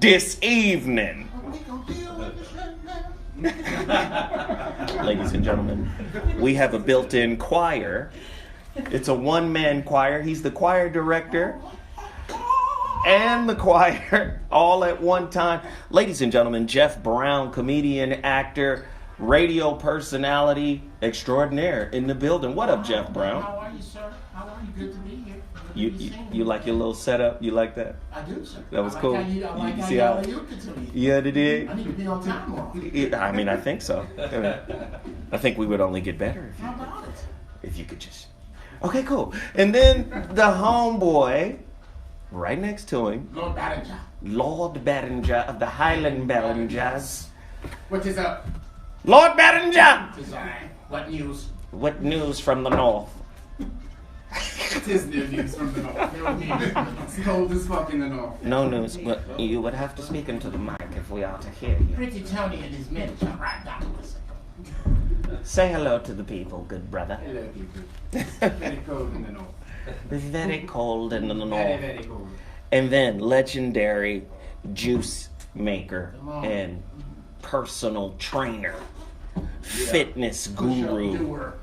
this evening. Ladies and gentlemen, we have a built-in choir. It's a one-man choir. He's the choir director and the choir all at one time. Ladies and gentlemen, Geoff Brown, comedian, actor, radio personality extraordinaire in the building. What up, Geoff Brown? How are you, sir? How are you? Good to be here. You like your little setup? You like that? I do, sir. That was cool. I like how you alley-ooped it to me. Yeah, they did. I need to be on time more. I mean, I think so. I think we would only get better How about it? if you could just... Okay, cool. And then the homeboy, right next to him, Lord Barringer. Lord Barringer of the Highland Barringers. What is up? Lord Barringer! What news? What news from the north? It is new news from the north. No news. It's cold as fuck in the north. No news. Well, you would have to speak into the mic if we are to hear you. Pretty Tony and his men are right down this. Say hello to the people, good brother. Hello, people. It's very cold in the north. Very cold in the Very, north. very cold. And then legendary juice maker Come on. and personal trainer, fitness guru Doer.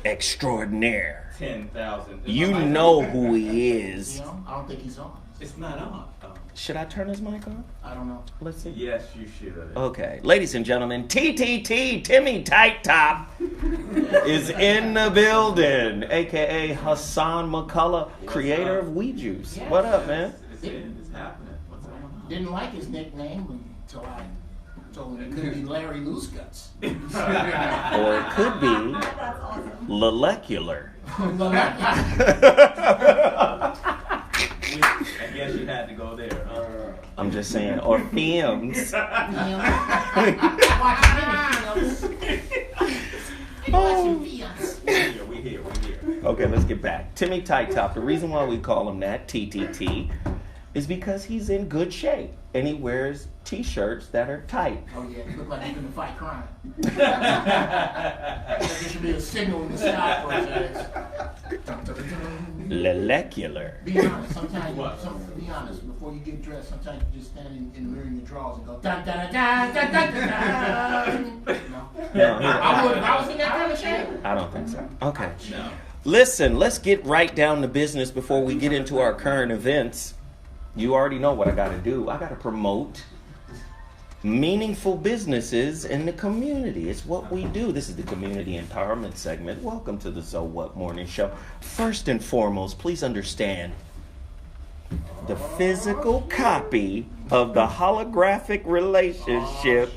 extraordinaire. 10,000. You know who he is. You know, I don't think he's on. It's not on. Should I turn his mic on? I don't know. Let's see. Yes, you should. Okay, ladies and gentlemen, TTT, Timmy Tight Top, is in the building, aka Hassan McCullough, creator of Weed Juice. Yes. What up, man? It's happening. What's going on? Didn't like his nickname until I told him it could be Larry Loose Guts. Or it could be molecular. I guess you had to go there. I'm just saying, or films. We here. Okay, let's get back. Timmy Tight Top. The reason why we call him that, TTT, is because he's in good shape and he wears T-shirts that are tight. Oh yeah, you look like you're gonna fight crime. There should be a signal in the sky for his ass. Molecular. Be honest, sometimes be honest, before you get dressed, sometimes you just stand in the mirror in your drawers and go dun dun dun dun dun dun dun. No. I was in that kind of shape. I don't think so. Okay. No. Listen, let's get right down to business before we get into our current events. You already know what I got to do. I got to promote meaningful businesses in the community. It's what we do. This is the community empowerment segment. Welcome to the ZoWhat Morning Show. First and foremost, please understand the physical copy of the holographic relationship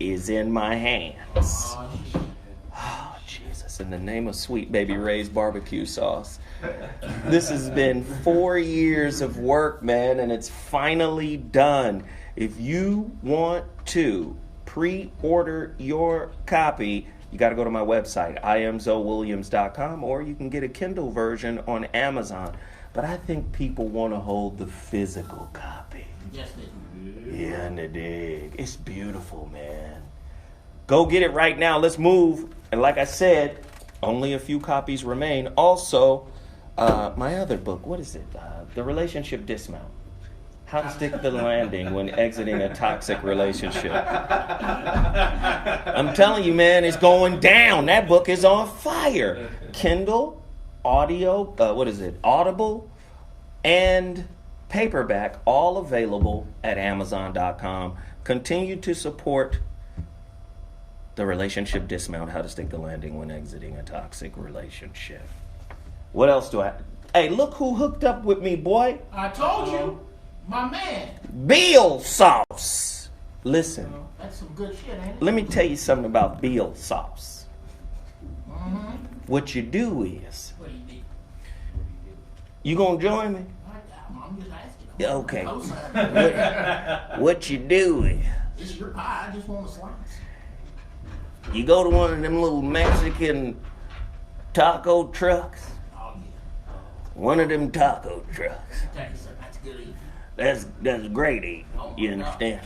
is in my hands. Oh, Jesus. In the name of Sweet Baby Ray's barbecue sauce. This has been 4 years of work, man, and it's finally done. If you want to pre-order your copy, you got to go to my website, IamZoWilliams.com, or you can get a Kindle version on Amazon. But I think people want to hold the physical copy. Yes, they do. Yeah, and they dig. It's beautiful, man. Go get it right now. Let's move. And like I said, only a few copies remain. Also, my other book, what is it? The Relationship Dismount. How to Stick the Landing When Exiting a Toxic Relationship. I'm telling you, man, it's going down. That book is on fire. Kindle, audio, Audible, and paperback, all available at Amazon.com. Continue to support The Relationship Dismount, How to Stick the Landing When Exiting a Toxic Relationship. What else do I... Hey, look who hooked up with me, boy. I told you, my man. Beal sauce. Listen, That's some good shit, ain't it? let me tell you something about Beal sauce. Mm-hmm. What you do is, What do you need? you gonna join me? I'm just asking. Yeah, okay. Outside. What you do is, It's your pie. I just want a slice. you go to one of them little Mexican taco trucks. Oh yeah. One of them taco trucks. Thank you, sir. That's good eating. That's great eating. Oh, You my God. understand?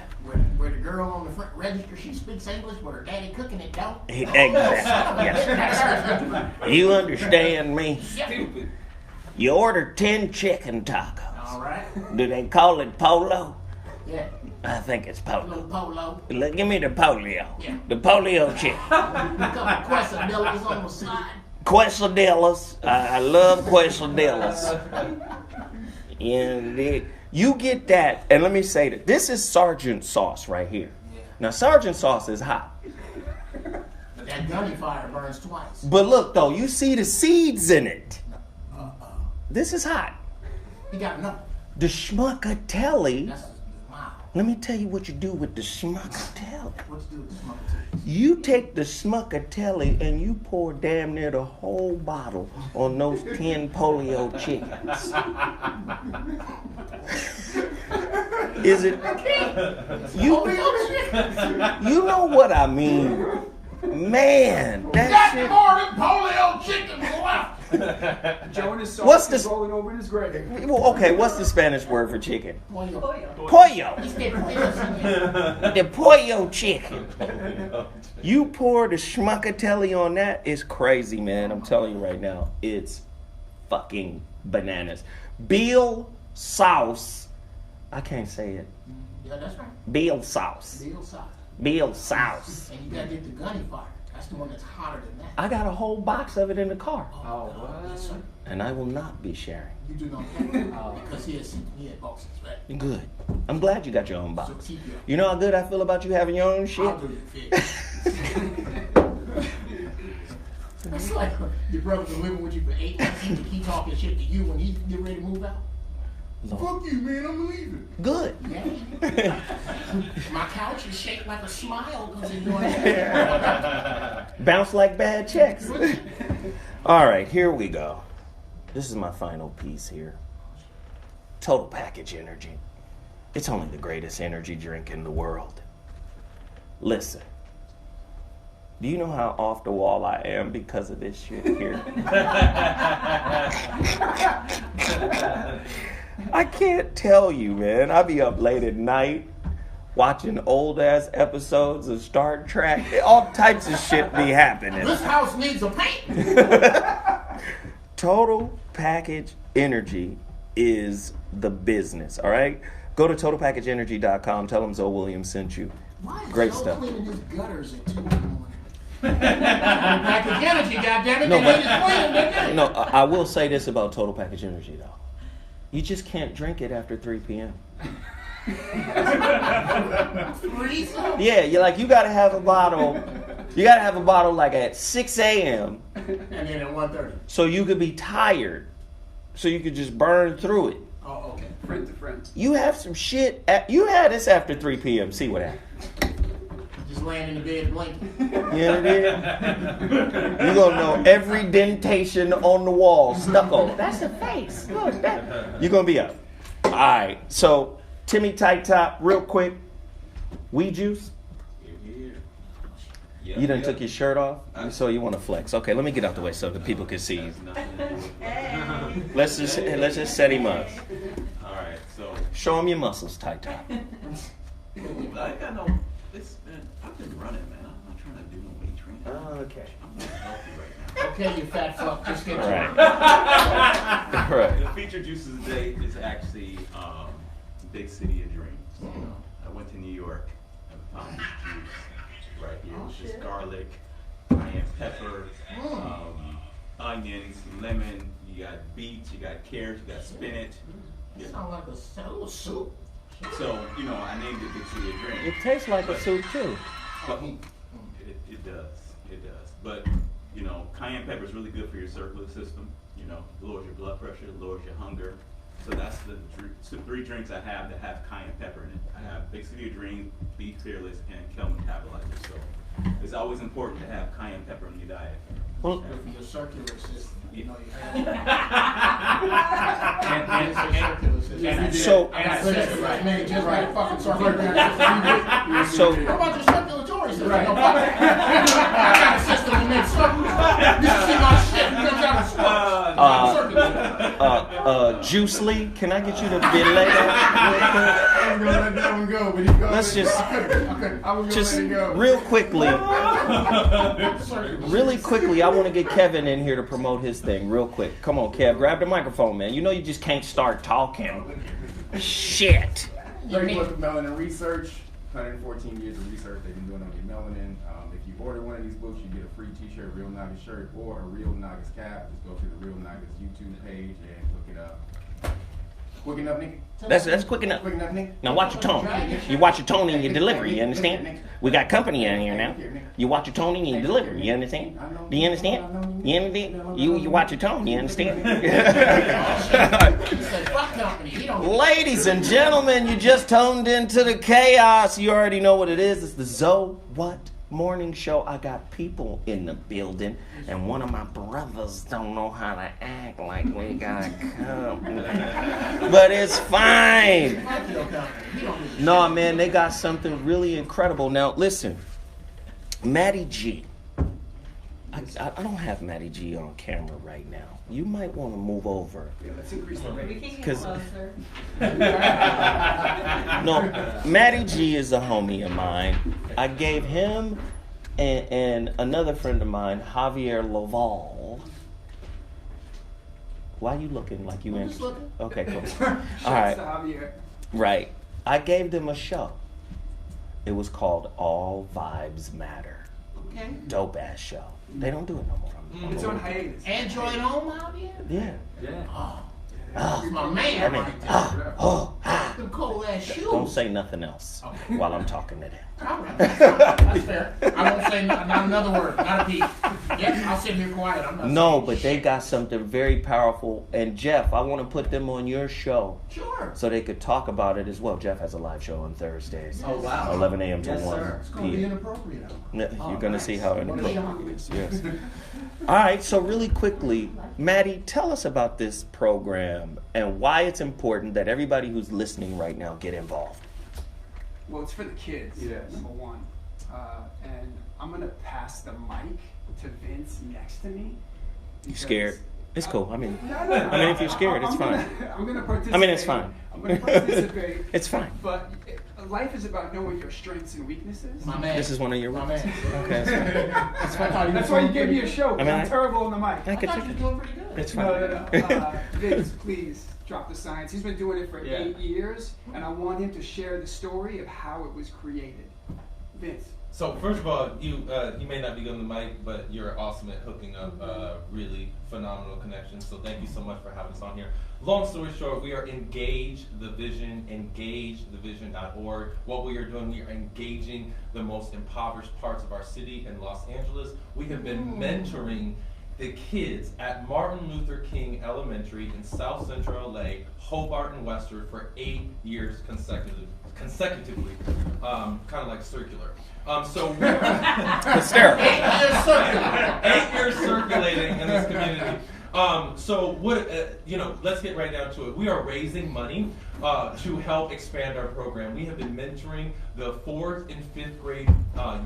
Where the girl on the front register, she speaks English, but her daddy cooking it don't. Exactly. Yes. You understand me? Stupid. You order 10 chicken tacos. All right. Do they call it polo? Yeah. I think it's Little polio. polo. Give me the polio. Yeah. The polio chick. A couple quesadillas on the side. Quesadillas. I love quesadillas. And you get that, and let me say that this is Sergeant Sauce right here. Yeah. Now, Sergeant Sauce is hot. But that gunny fire burns twice. But look, though, you see the seeds in it. This is hot. You gotta know. The schmuckatelli. That's wow. Let me tell you what you do with the schmuckatelli. What you do with the smoke? You take the schmuckatelli and you pour damn near the whole bottle on those 10 polio chickens. Is it? You know what I mean? Man, that shit. More than polio chicken left. Joe and his sauce What's is the- rolling over in his grave. Well, okay, what's the Spanish word for chicken? Polio. Pollo. It's getting this in there. The pollo chicken. You pour the schmuckatelli on that, it's crazy, man. I'm telling you right now, it's fucking bananas. Beal sauce. I can't say it. Yeah, that's right. Beal sauce. Deal sauce. Beal sauce. And you gotta get the gunny fire. That's the one that's hotter than that. I got a whole box of it in the car, Oh, Yes, sir. and I will not be sharing. You do know because he had boxes, right? Good. I'm glad you got your own box. So keep your. You know how good I feel about you having your own shit? I'll do the fit. That's like your brother been living with you for 8 months and he talking shit to you when he get ready to move out. Lord. Fuck you, man, I'm leaving. Good. Yeah. My couch is shaped like a smile because he's doing that. Bounce like bad checks. All right, here we go. This is my final piece here. Total Package Energy. It's only the greatest energy drink in the world. Listen. Do you know how off the wall I am because of this shit here? I can't tell you, man. I be up late at night watching old ass episodes of Star Trek. All types of shit be happening. This house needs a paint. Total Package Energy is the business, all right? Go to totalpackageenergy.com. Tell them Zoe Williams sent you. Why is Great Joe stuff. cleaning his gutters at 2 in the morning? Package energy, goddammit. No, They but- need to clean them, didn't they? No, I will say this about Total Package Energy, though. You just can't drink it after 3 p.m. Threesome? Yeah, you gotta have a bottle. You gotta have a bottle like at 6 a.m. And then at 1:30. so you could be tired, so you could just burn through it. Oh, okay. Friend to friend. You have some shit. You had this after 3 p.m. See what happens. Just laying in the bed blinking. You know what I mean? You're gonna know every dentation on the wall, stucco. That's the face. Look, that. You're gonna be up. All right. So Timmy Tight top, real quick. Weed juice. You done took your shirt off, so you want to flex. Okay, let me get out the way so the people can see you. Let's just set him up. All right, so Show him your muscles, Tight top. I got no. I've been running, man. I'm not trying to do no weight training. Okay. I'm not healthy right now. Okay, you fat fuck. Just get All your right. All right. The featured juices today is actually Big City of Dreams. You know, I went to New York and found this juice right here. It's just garlic, cayenne pepper, onions, lemon. You got beets, you got carrots, you got spinach. You sound like a soup. So, you know, I named it Big City of Dreams. It tastes like a soup too. But it does. It does. But, you know, cayenne pepper is really good for your circulatory system. You know, lowers your blood pressure, lowers your hunger. So that's the 3 drinks I have that have cayenne pepper in it. I have Big City of Dreams, Be Fearless, and Kill Metabolizer. So it's always important to have cayenne pepper in your diet. Well, Good for your circular system. You know you have so, I got system right, man. Just like fucking circulatory system. so, How about your circulatory system? Right. No, fuck that. I got a system that makes circles. You should see my shit. It comes out of sparks. Juice Lee, can I get you to belay that? I was gonna let that one go, but he Let's just, I was gonna just let it go. real quickly, I want to get Kevin in here to promote his thing real quick. Come on, Kev, grab the microphone, man. You know you just can't start talking. Shit. 30 books of melanin research, 114 years of research they've been doing on your melanin. If you order one of these books, you get a free t-shirt, Real Nagas shirt, or a Real Nagas cap. Just go to the Real Nagas YouTube page and look it up. Quick enough, Nick? That's quick enough. Quick enough, Nick? Now watch your tone. You watch your tone and your delivery, you understand? We got company in here now. You watch your tone and your delivery, you understand? Do you understand? You understand? You watch your tone, you understand? Ladies and gentlemen, you just toned into the chaos. You already know what it is. It's the ZoWhat Morning Show. I got people in the building, and one of my brothers don't know how to act like we got company. But it's fine. No, man, they got something really incredible. Now, listen, Matty G. I don't have Matty G on camera right now. You might want to move over. Yeah, let's increase the rate. Because no, Matty G is a homie of mine. I gave him and another friend of mine, Javier Laval. Why are you looking like you in? Okay, cool. All right. Right. I gave them a show. It was called All Vibes Matter. Okay. Dope ass show. They don't do it no more. It's on hiatus. Android home out here? Yeah. Oh. That's my man right there. Them cold ass shoes. Don't say nothing else while I'm talking to them. All right, that's fair. I won't say not another word, not a peep. Yes, I'll sit here quiet. I'm not No, saying but they got something very powerful. And Jeff, I want to put them on your show. Sure. So they could talk about it as well. Jeff has a live show on Thursdays. Oh, wow. 11 a.m. to Yes, 1 sir. It's going to be p.m. inappropriate. You're going to see how What a inappropriate it is. Yes. All right, so really quickly, Maddie, tell us about this program and why it's important that everybody who's listening right now get involved. Well, it's for the kids, number one. And I'm going to pass the mic to Vince next to me. You scared? It's cool. I mean, No. I mean, if you're scared, it's fine. I'm going to participate. I mean, it's fine. I'm going to participate. It's fine. But life is about knowing your strengths and weaknesses. My man. This is one of your My rules. man. Okay, that's fine. That's why you gave me a show. 'Cause I mean, I'm terrible on the mic. I I could thought take you it. were doing pretty good. It's fine. No. Vince, please drop the science. He's been doing it for 8 years, and I want him to share the story of how it was created. Vince. So first of all, you may not be on the mic, but you're awesome at hooking up really phenomenal connections. So thank you so much for having us on here. Long story short, we are Engage the Vision, engagethevision.org. What we are doing, we are engaging the most impoverished parts of our city in Los Angeles. We have been mentoring the kids at Martin Luther King Elementary in South Central LA, Hobart and Westward for 8 years consecutively, kind of like circular. So we're Hysterical. 8 years circular. 8 years circulating in this community. So what, let's get right down to it. We are raising money to help expand our program. We have been mentoring the 4th and 5th grade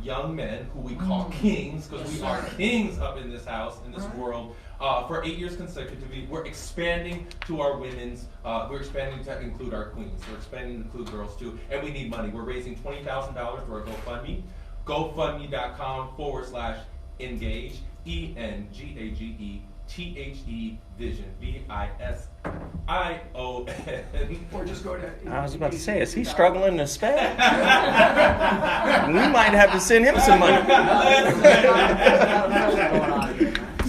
young men who we call kings, because we are kings up in this house, in this world, for 8 years consecutively. We're expanding to our women's, we're expanding to include our queens. We're expanding to include girls too, and we need money. We're raising $20,000 through our GoFundMe, gofundme.com/engage, ENGAGE Vision, VISION. Or just go to... I was about to say, is he struggling to spell? We might have to send him some money.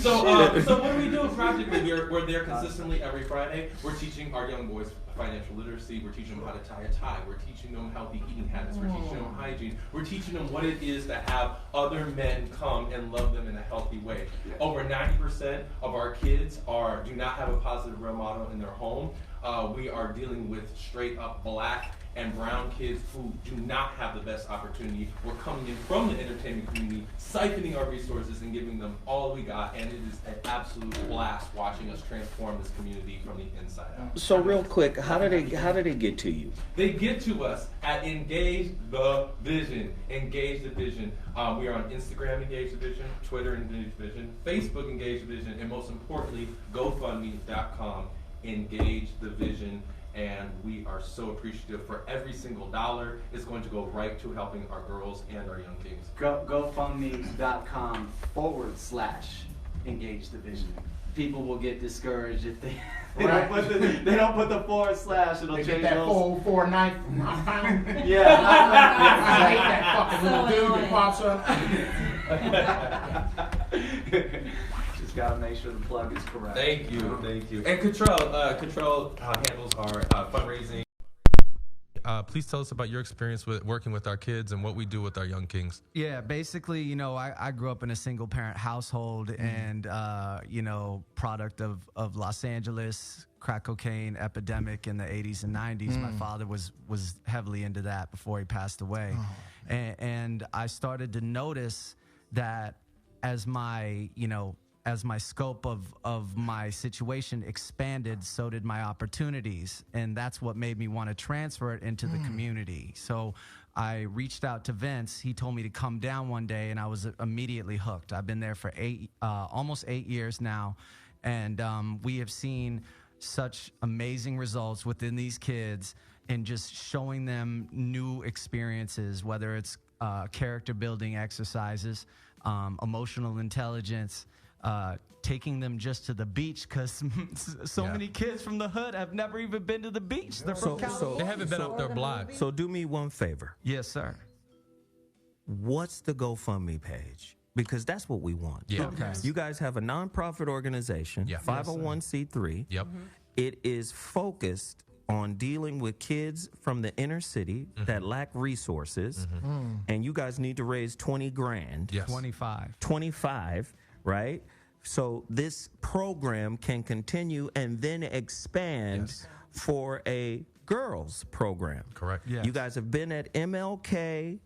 So what do we do practically? We're there consistently every Friday. We're teaching our young boys financial literacy. We're teaching them how to tie a tie. We're teaching them healthy eating habits. We're teaching them hygiene. We're teaching them what it is to have other men come and love them in a healthy way. Over 90% of our kids do not have a positive role model in their home. We are dealing with straight up black and brown kids who do not have the best opportunity. We're coming in from the entertainment community, siphoning our resources and giving them all we got, and it is an absolute blast watching us transform this community from the inside out. So real quick, how do they get to you? They get to us at Engage the Vision. Engage the Vision. We are on Instagram, Engage the Vision, Twitter, Engage the Vision, Facebook, Engage the Vision, and most importantly, GoFundMe.com, Engage the Vision. And we are so appreciative for every single dollar. It's going to go right to helping our girls and our young kings. GoFundMe.com/engage the vision. people will get discouraged if they Right. they don't put the forward slash. It'll They change get that those. 404 knife from my pound. Yeah. I hate that fucking little So dude annoying. that pops up. Just gotta make sure the plug is correct. Thank you, thank you. And Control handles our fundraising. Please tell us about your experience with working with our kids and what we do with our young kings. Yeah, basically, you know, I grew up in a single parent household and, you know, product of Los Angeles, crack cocaine epidemic in the 80s and 90s. My father was heavily into that before he passed away. And I started to notice that as my, you know, as my scope of my situation expanded, so did my opportunities. And that's what made me want to transfer it into the community. So I reached out to Vince. He told me to come down one day, and I was immediately hooked. I've been there for almost 8 years now. And we have seen such amazing results within these kids and just showing them new experiences, whether it's character building exercises, emotional intelligence, taking them just to the beach, because so many kids from the hood have never even been to the beach. They're from California. They haven't been off their block. So do me one favor. Yes, sir. What's the GoFundMe page? Because that's what we want. Yeah. Okay. You guys have a nonprofit organization, Yeah. 501c3. Yep. It is focused on dealing with kids from the inner city that lack resources. And you guys need to raise 20 grand. Yes. 25, right? So this program can continue and then expand for a girls program. Correct. Yes. You guys have been at MLK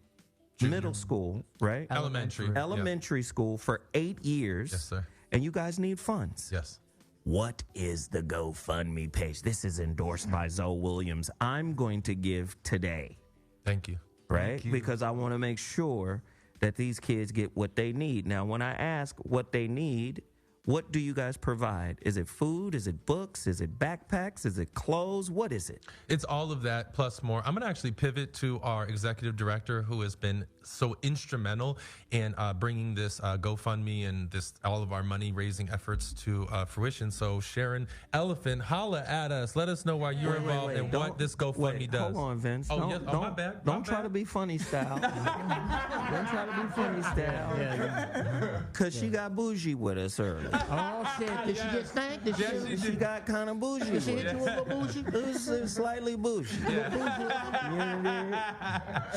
Middle School, right? Elementary. School for 8 years. Yes, sir. And you guys need funds. Yes. What is the GoFundMe page? This is endorsed by Zoe Williams. I'm going to give today, Thank you. right? Because I want to make sure that these kids get what they need. Now, when I ask what they need, what do you guys provide? Is it food? Is it books? Is it backpacks? Is it clothes? What is it? It's all of that plus more. I'm going to actually pivot to our executive director, who has been so instrumental in bringing this GoFundMe and this all of our money raising efforts to fruition. So Sharon Elephant, holla at us. Let us know why you're involved and what this GoFundMe does. Hold on, Vince. Oh, Don't, yes. don't, My bad. don't try to be funny style. Don't try to be funny style. Because she got bougie with us early. Oh shit! Did she get stank? Did She got kind of bougie. Did she with hit you us. with a little bougie? It was slightly bougie. You know what I mean?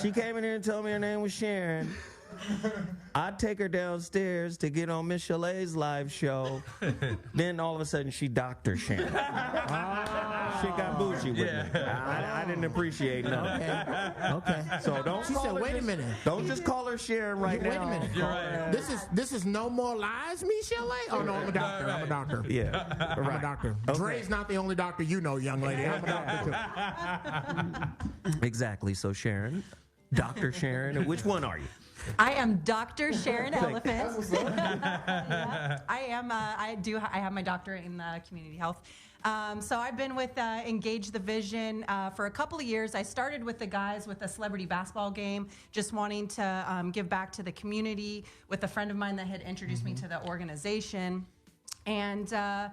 She came in here and told me her name was Sharon. I'd take her downstairs to get on Miss Chalet's live show. Then all of a sudden, she Dr. Sharon. She got bougie with me. I didn't appreciate nothing. Okay. So don't She call said, her "Wait a just- minute. Don't just call her Sharon right Wait now. a minute. You're right. This is no more lies, Michelle? Oh no, I'm a doctor. I'm a doctor. Yeah. I'm a doctor. Okay. Dre's not the only doctor you know, young lady. I'm a doctor too. Exactly. So Sharon, Dr. Sharon, which one are you? I am Dr. Sharon Elephant. Yeah. I have my doctorate in community health. So I've been with Engage the Vision for a couple of years. I started with the guys with a celebrity basketball game, just wanting to give back to the community with a friend of mine that had introduced me to the organization. And that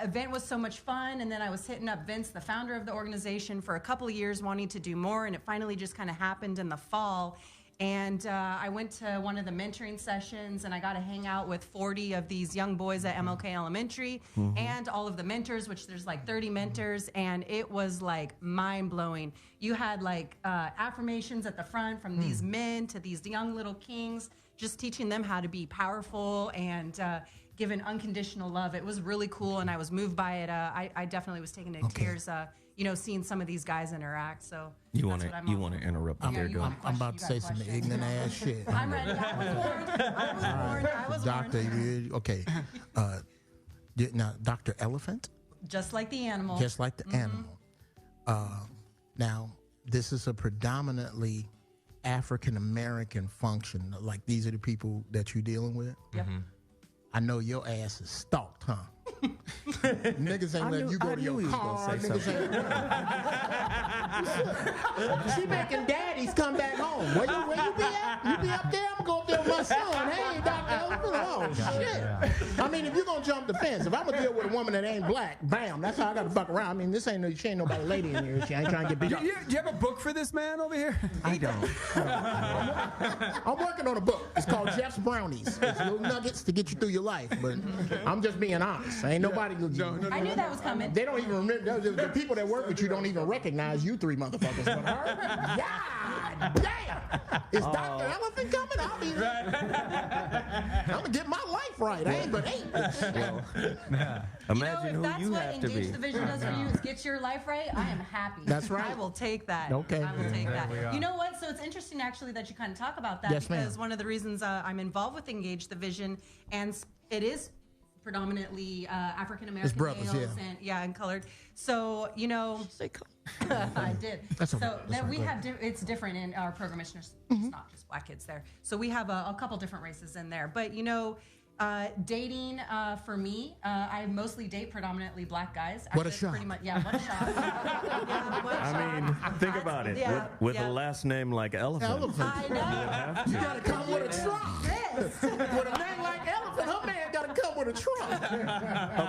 event was so much fun. And then I was hitting up Vince, the founder of the organization, for a couple of years wanting to do more. And it finally just kind of happened in the fall. And I went to one of the mentoring sessions, and I got to hang out with 40 of these young boys at MLK Elementary and all of the mentors, which there's like 30 mentors, and it was like mind-blowing. You had like affirmations at the front from these men to these young little kings, just teaching them how to be powerful and given unconditional love. It was really cool, and I was moved by it. I definitely was taken to tears, seeing some of these guys interact. So You want to interrupt what they're doing? I'm about to say some ignorant ass shit. I'm ready. I was Doctor, warned. okay. Now, Dr. Elephant? Just like the animal. Just like the animal. Now, this is a predominantly African American function. Like, these are the people that you're dealing with? Yep. I know your ass is stalked, huh? Niggas ain't letting you go to your car. She making daddies come back home. Where you be at? You be up there? I'm gonna go up there with my son. Hey, Dr. Elephant. Oh, shit. I mean, if you're gonna jump the offense. If I'm gonna deal with a woman that ain't black, bam, that's how I got to buck around. I mean, she ain't nobody lady in here. She ain't trying to get beat up. Do you have a book for this man over here? I don't. I'm working on a book. It's called Jeff's Brownies. It's little nuggets to get you through your life. But I'm just being honest. Ain't nobody. I knew that was coming. They don't even remember. The people that work with you don't even recognize you three motherfuckers. But her, God damn! Is Dr. Elephant coming? I'll be there. I'm gonna get my life right. I ain't but 8. Imagine if that's who you what have to Engage be. the Vision does for you is get your life right, I am happy. That's right. I will take that. Okay. I will take There we that. are. You know what? So it's interesting actually that you kind of talk about that Yes, ma'am. because one of the reasons I'm involved with Engage the Vision, and it is predominantly African American brothers, males yeah. and colored. So I did. That's okay. So That's that fine. we Go have it's different in our program. It's not just black kids there. So we have a couple different races in there. But dating for me, I mostly date predominantly black guys. What a Actually, shot. Pretty much, yeah, what a shot. Yeah, what a I shot. mean, think about it. Yeah, With yeah. a last name like Elephant. I know. You gotta come with a truck. Yes. With a name like Elephant, her man gotta come with a truck.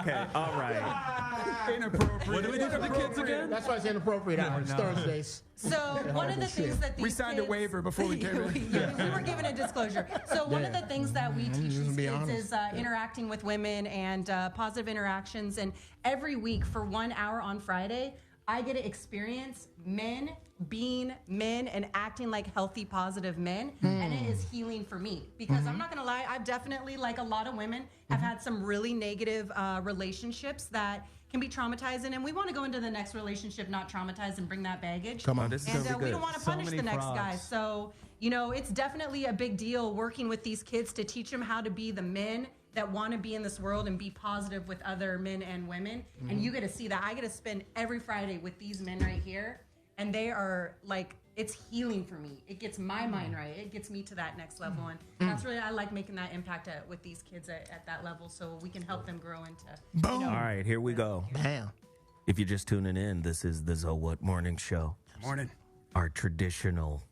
Okay, all right. Inappropriate. What do we do for the kids again? That's why it's inappropriate hours, Thursdays. So one of the things that these We signed a kids- waiver before we came in. we were given a disclosure. So one of the things that we teach just these be kids honest. is interacting with women and positive interactions. And every week for 1 hour on Friday, I get to experience men being men and acting like healthy, positive men. And it is healing for me because I'm not going to lie. I've definitely, like a lot of women, have had some really negative relationships that can be traumatizing. And we want to go into the next relationship not traumatized and bring that baggage. Come on. This is And gonna be we good. don't want to So punish many the next frogs. guy. So, it's definitely a big deal working with these kids to teach them how to be the men that want to be in this world and be positive with other men and women. And you get to see that. I get to spend every Friday with these men right here. And they are like, it's healing for me. It gets my mind right. It gets me to that next level. And that's really, I like making that impact with these kids at that level so we can help them grow into. Boom. All right, here we go. Damn. If you're just tuning in, this is the ZoWhat Morning Show, Morning. our traditional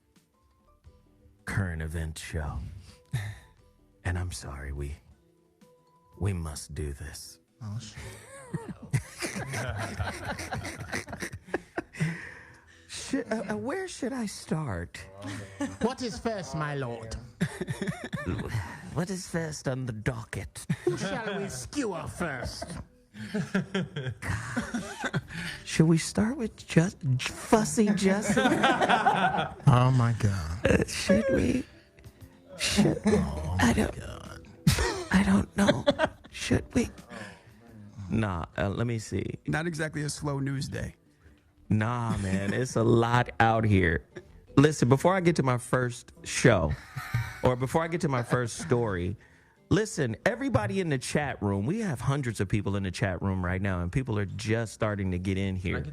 current event show. And I'm sorry, we must do this. Oh, Where should I start? What is first, my lord? What is first on the docket? Shall we skewer first? Should we start with just Fussy Jesse? Oh my God. Should we? I don't know. Should we? Nah, let me see. Not exactly a slow news day. Nah, man, it's a lot out here. Listen, before I get to my first show, or before I get to my first story, listen, everybody in the chat room, we have hundreds of people in the chat room right now, and people are just starting to get in here.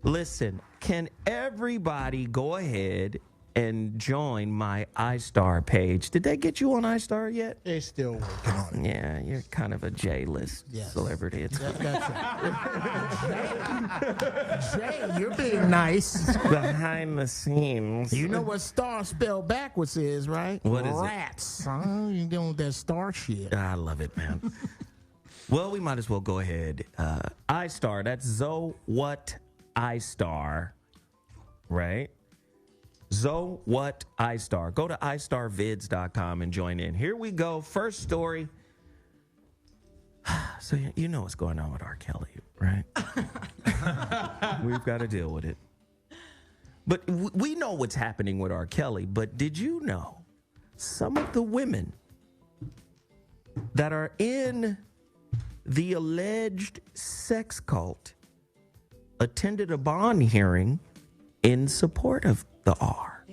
Listen, can everybody go ahead and join my iStar page? Did they get you on iStar yet? They're still working on it. Yeah, you're kind of a J-list Yes. celebrity. It's That's right. Jay, you're being nice. behind the scenes. You know what star spelled backwards is, right? What is it? Rats. Huh? You doing with that star shit. I love it, man. Well, we might as well go ahead. iStar, that's ZoWhat iStar, right? ZoWhat iStar. Go to iStarVids.com and join in. Here we go. First story. So you know what's going on with R. Kelly, right? We've got to deal with it. But we know what's happening with R. Kelly, but did you know some of the women that are in the alleged sex cult attended a bond hearing in support of the R?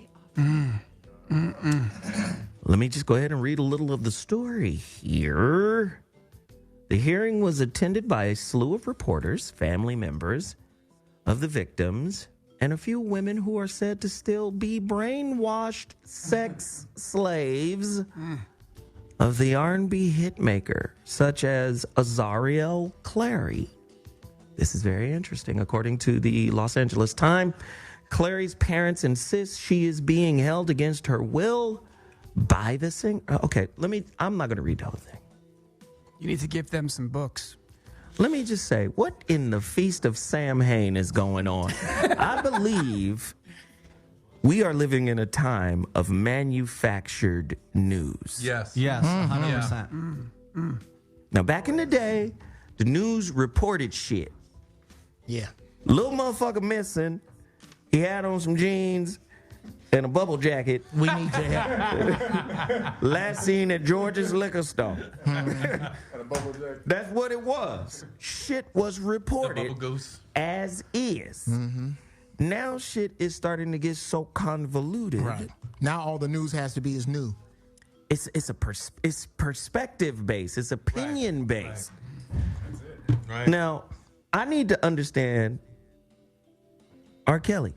Let me just go ahead and read a little of the story here. The hearing was attended by a slew of reporters, family members of the victims, and a few women who are said to still be brainwashed sex slaves of the R&B hitmaker, such as Azariel Clary. This is very interesting. According to the Los Angeles Times, Clary's parents insist she is being held against her will by the singer. Okay, I'm not going to read the whole thing. You need to give them some books. Let me just say, what in the Feast of Samhain is going on? I believe we are living in a time of manufactured news. Yes. Yes, 100%. Now, back in the day, the news reported shit. Yeah. Little motherfucker missing. He had on some jeans and a bubble jacket. We need your help. Last seen at George's liquor store. That's what it was. Shit was The reported bubble goose. as is. Now shit is starting to get so convoluted. Right. Now all the news has to be is new. It's perspective based. It's opinion based. Right. Now, I need to understand. R. Kelly,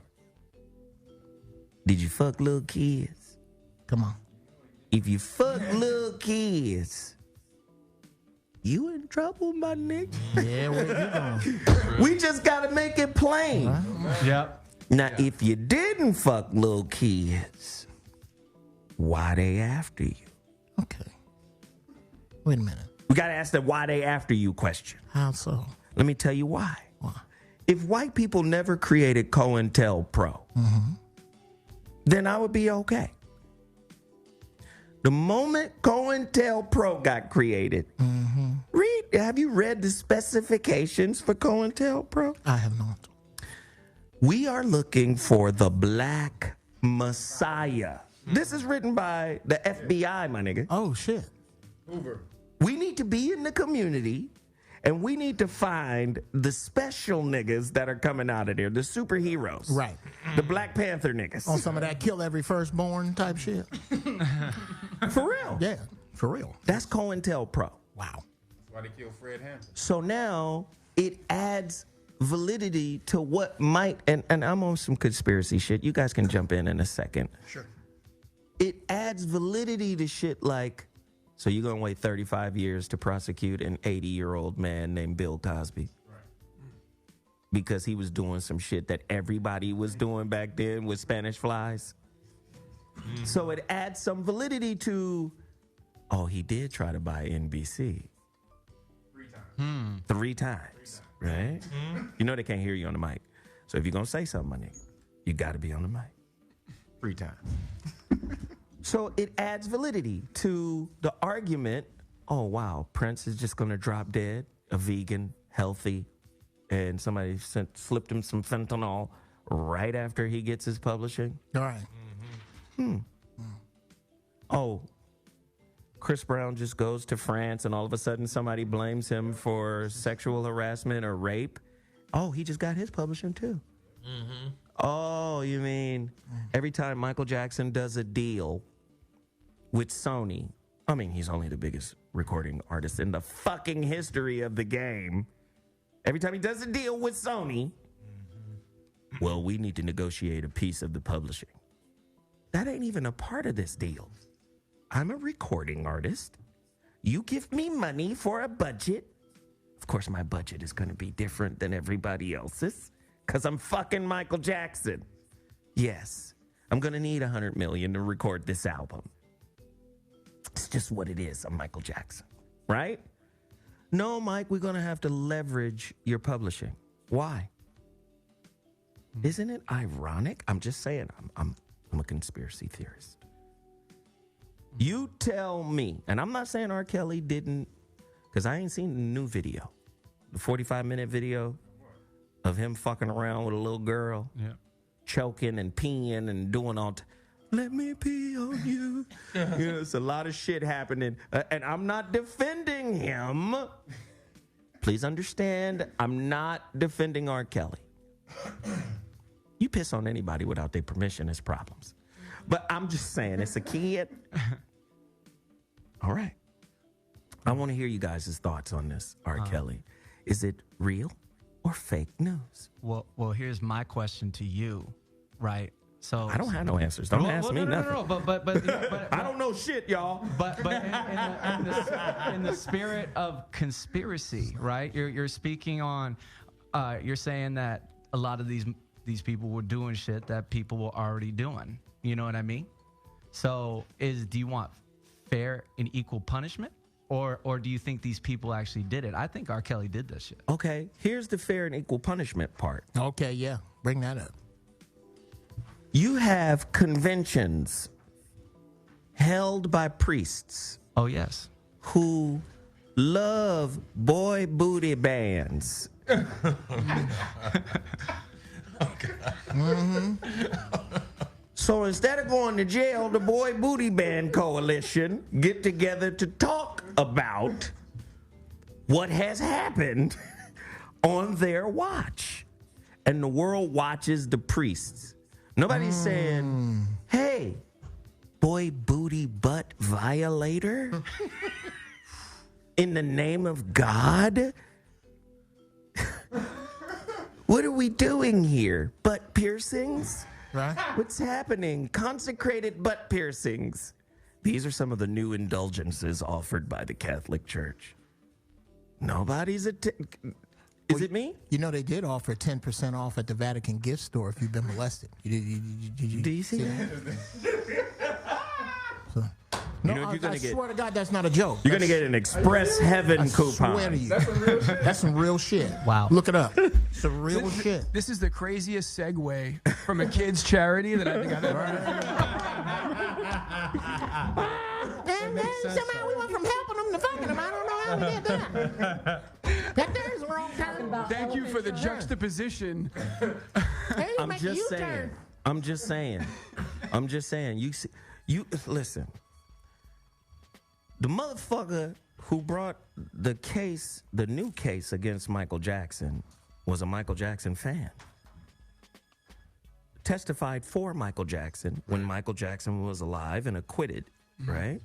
did you fuck little kids? Come on. If you fuck little kids, you in trouble, my nigga. Yeah, where you going? We just gotta make it plain. Yep. Now, if you didn't fuck little kids, why they after you? Okay. Wait a minute. We gotta ask the why they after you question. How so? Let me tell you why. Why? If white people never created COINTELPRO, then I would be okay. The moment COINTELPRO got created, have you read the specifications for COINTELPRO? I have not. We are looking for the Black Messiah. This is written by the FBI, my nigga. Oh, shit. We need to be in the community, and we need to find the special niggas that are coming out of there, the superheroes. Right. The Black Panther niggas. On some of that kill every firstborn type shit. For real. Yeah, for real. That's COINTELPRO. Wow. Why they killed Fred Hampton? So now it adds validity to what might, and I'm on some conspiracy shit. You guys can jump in a second. Sure. It adds validity to shit like, so you're going to wait 35 years to prosecute an 80-year-old man named Bill Cosby? Right. Because he was doing some shit that everybody was doing back then with Spanish flies? So it adds some validity to, oh, he did try to buy NBC. 3 times. 3 times, right? You know they can't hear you on the mic. So if you're going to say something, my nigga, you got to be on the mic. 3 times. So it adds validity to the argument, oh, wow, Prince is just going to drop dead, a vegan, healthy, and somebody slipped him some fentanyl right after he gets his publishing. All right. Oh, Chris Brown just goes to France and all of a sudden somebody blames him for sexual harassment or rape. Oh, he just got his publishing too. Oh, you mean every time Michael Jackson does a deal with Sony, I mean, he's only the biggest recording artist in the fucking history of the game. Every time he does a deal with Sony, well, we need to negotiate a piece of the publishing. That ain't even a part of this deal. I'm a recording artist. You give me money for a budget. Of course, my budget is going to be different than everybody else's because I'm fucking Michael Jackson. Yes, I'm going to need $100 million to record this album. It's just what it is. I'm Michael Jackson, right? No, Mike, we're going to have to leverage your publishing. Why? Isn't it ironic? I'm just saying, I'm a conspiracy theorist. You tell me, and I'm not saying R. Kelly didn't, because I ain't seen the new video, the 45-minute video of him fucking around with a little girl, choking and peeing and doing all. Let me pee on you. It's a lot of shit happening, and I'm not defending him. Please understand, I'm not defending R. Kelly. You piss on anybody without their permission, it's problems. But I'm just saying, it's a kid. All right. I want to hear you guys' thoughts on this, R. Kelly. Is it real or fake news? Well, here's my question to you, right? So I don't have no answers. Don't ask me nothing. No, but I don't know shit, y'all. But in the spirit of conspiracy, right? You're speaking on, you're saying that a lot of these people were doing shit that people were already doing. You know what I mean? So do you want fair and equal punishment, Or do you think these people actually did it? I think R. Kelly did this shit. Okay, here's the fair and equal punishment part. Okay, yeah. Bring that up. You have conventions held by priests Oh, yes. who love boy booty bands. So instead of going to jail, the Boy Booty Band Coalition get together to talk about what has happened on their watch. And the world watches the priests. Nobody's saying, hey, boy booty butt violator, in the name of God? What are we doing here? Butt piercings? Right? What's happening? Consecrated butt piercings. These are some of the new indulgences offered by the Catholic Church. Nobody's Is it me? You know, they did offer 10% off at the Vatican gift store if you've been molested. Do you see that? So, no, You know, you're gonna I get- swear to God, that's not a joke. You're going to get an Express Heaven I coupon. swear to you. That's some real shit. Wow. Look it up. It's some real shit. This is the craziest segue from a kids' charity that I think I've ever heard. And then somehow we went from helping them to fucking them. I don't know how we did that. That there's the wrong turn. Thank you for the juxtaposition. Hey, you I'm make a just U-turn. saying. I'm just saying. I'm just saying. You listen. The motherfucker who brought the case, the new case against Michael Jackson, was a Michael Jackson fan. Testified for Michael Jackson when Michael Jackson was alive and acquitted, right?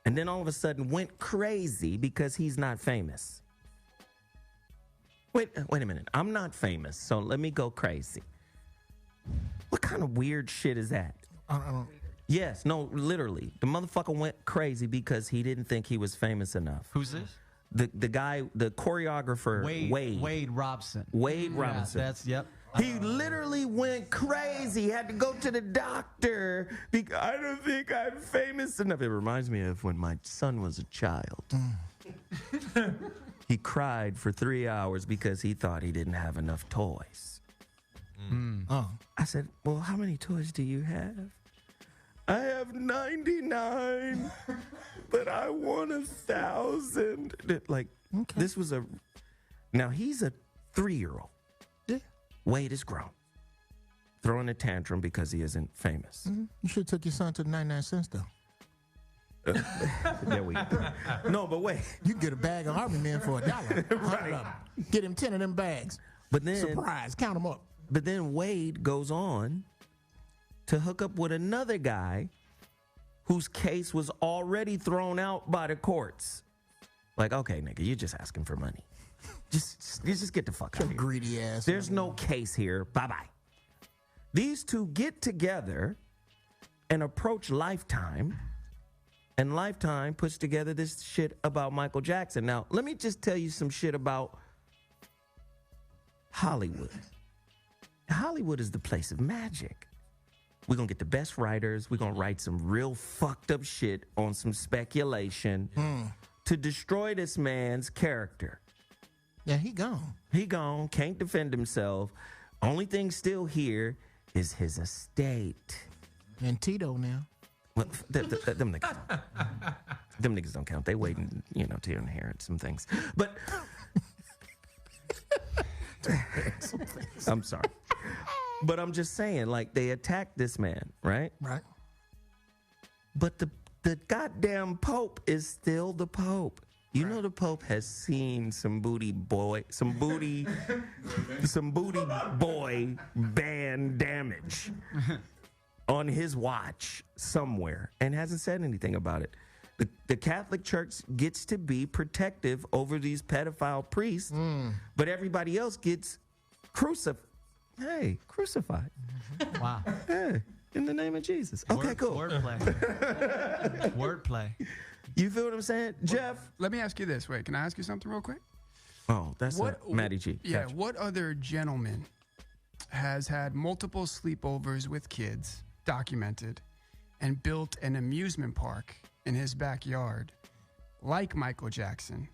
And then all of a sudden went crazy because he's not famous. Wait a minute. I'm not famous, so let me go crazy. What kind of weird shit is that? I don't. Yes, no, literally. The motherfucker went crazy because he didn't think he was famous enough. Who's this? The guy, the choreographer, Wade. Wade Robson. Wade Robinson. Yeah, that's, yep. He literally went crazy. Had to go to the doctor because I don't think I'm famous enough. It reminds me of when my son was a child. He cried for 3 hours because he thought he didn't have enough toys. Oh. I said, well, how many toys do you have? I have 99, but I want 1,000. Like, this was a... Now, he's a 3-year-old. Yeah. Wade is grown. Throwing a tantrum because he isn't famous. You should have took your son to the 99 cents, though. There we go. No, but wait. You can get a bag of Army Men for $1. Right. Get him 10 of them bags. But then, Surprise. Count them up. But then Wade goes on to hook up with another guy whose case was already thrown out by the courts. Like, okay, nigga, you're just asking for money. Just get the fuck out of here. Greedy ass. There's no case here. Bye-bye. These two get together and approach Lifetime, and Lifetime puts together this shit about Michael Jackson. Now, let me just tell you some shit about Hollywood. Hollywood is the place of magic. We're going to get the best writers. We're going to write some real fucked up shit on some speculation to destroy this man's character. Yeah, he gone. He gone, can't defend himself. Only thing still here is his estate. And Tito now. Well, them niggas don't count. They waiting, to inherit some things. But I'm sorry. But I'm just saying, like, they attacked this man, right? Right. But the goddamn Pope is still the Pope. You know the Pope has seen some booty boy band damage on his watch somewhere and hasn't said anything about it. The Catholic Church gets to be protective over these pedophile priests, but everybody else gets crucified. Wow. Hey, in the name of Jesus. Okay, cool. Wordplay. Wordplay. You feel what I'm saying? Jeff? Let me ask you this. Wait, can I ask you something real quick? Oh, that's Matty G. Yeah, Gotcha. what other gentleman has had multiple sleepovers with kids, documented, and built an amusement park in his backyard like Michael Jackson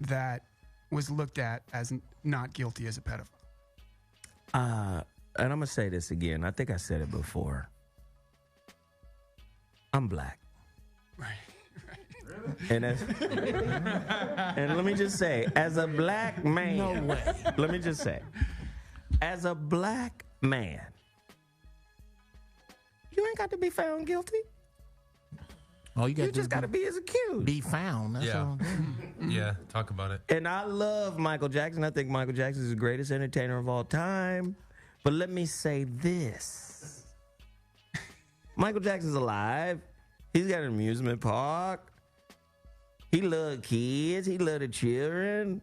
that was looked at as not guilty as a pedophile? And I'm going to say this again. I think I said it before. I'm black. Right. And, and let me just say, as a black man, No way. let me just say, as a black man, you ain't got to be found guilty. Oh, you just got to be as accused. Be found. That's all. Yeah, talk about it. And I love Michael Jackson. I think Michael Jackson is the greatest entertainer of all time. But let me say this. Michael Jackson's alive. He's got an amusement park. He love kids. He love the children.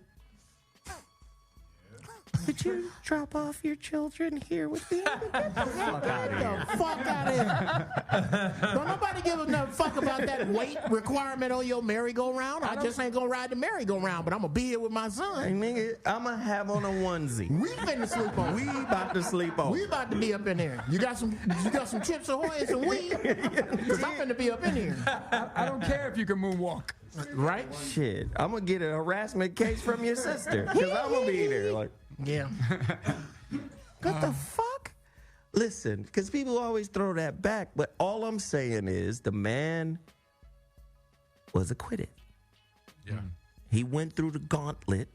Could you drop off your children here with me? Get the fuck out of here. Get the fuck out of here. Don't nobody give a fuck about that weight requirement on your merry-go-round. I just ain't gonna ride the merry-go-round, but I'm gonna be here with my son. Hey, nigga, I'm gonna have on a onesie. We finna sleep on. We about to sleep on. We about to be up in there. You got some Chips Ahoy and some weed? Because I'm finna be up in here. I don't care if you can moonwalk. Right? Shit, I'm gonna get a harassment case from your sister. Because I'm gonna be there. Like, yeah. What the fuck? Listen, because people always throw that back, but all I'm saying is the man was acquitted. Yeah. He went through the gauntlet,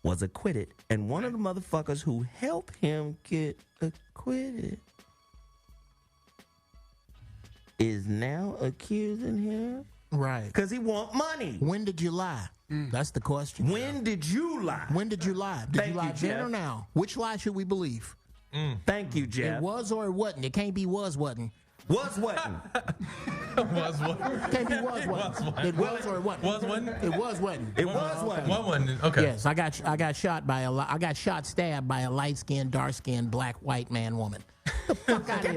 was acquitted, and one of the motherfuckers who helped him get acquitted is now accusing him. Right. Because he want money. When did you lie? That's the question. When did you lie? When did you lie? Did Thank you lie you, then Jeff. or now? Which lie should we believe? Thank you, Jeff. It was or it wasn't. It can't be was wasn't. Was wasn't. Was what? Can't be was wasn't. It was or it wasn't. Was wasn't? It was wasn't. It was wasn't. One wasn't. Okay. Yes, I got stabbed by a light skinned, dark skinned, black, white man woman. Get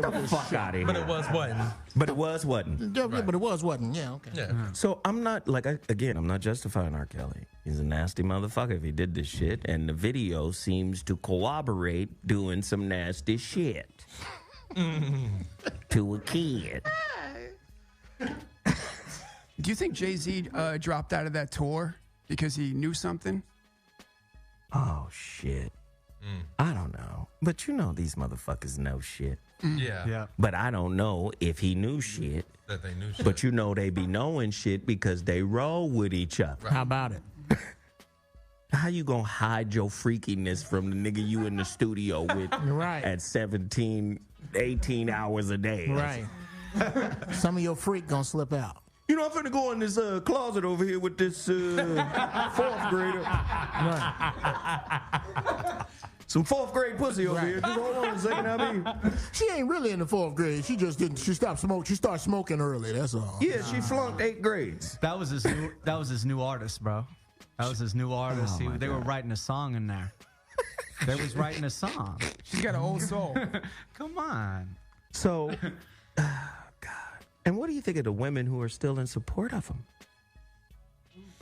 the fuck out of here. But it was wasn't. But it was wasn't. Yeah, but it was wasn't. Yeah, okay. Yeah. So I'm not, like, again, I'm not justifying R. Kelly. He's a nasty motherfucker if he did this shit, and the video seems to corroborate doing some nasty shit to a kid. Do you think Jay-Z dropped out of that tour because he knew something? Oh, shit. I don't know. But you know these motherfuckers know shit. Yeah. But I don't know if he knew shit. That they knew shit. But you know they be knowing shit because they roll with each other. How about it? How you gonna hide your freakiness from the nigga you in the studio with Right. at 17, 18 hours a day? Right. Some of your freak gonna slip out. You know, I'm finna go in this closet over here with this fourth grader. Some fourth grade pussy over here. Just hold on a second, I mean. She ain't really in the fourth grade. She just didn't. She stopped smoking. She started smoking early. That's all. Yeah, she flunked 8 grades. That was his new artist, bro. That was his new artist. They were writing a song in there. They was writing a song. She's got an old soul. Come on. So, God. And what do you think of the women who are still in support of him?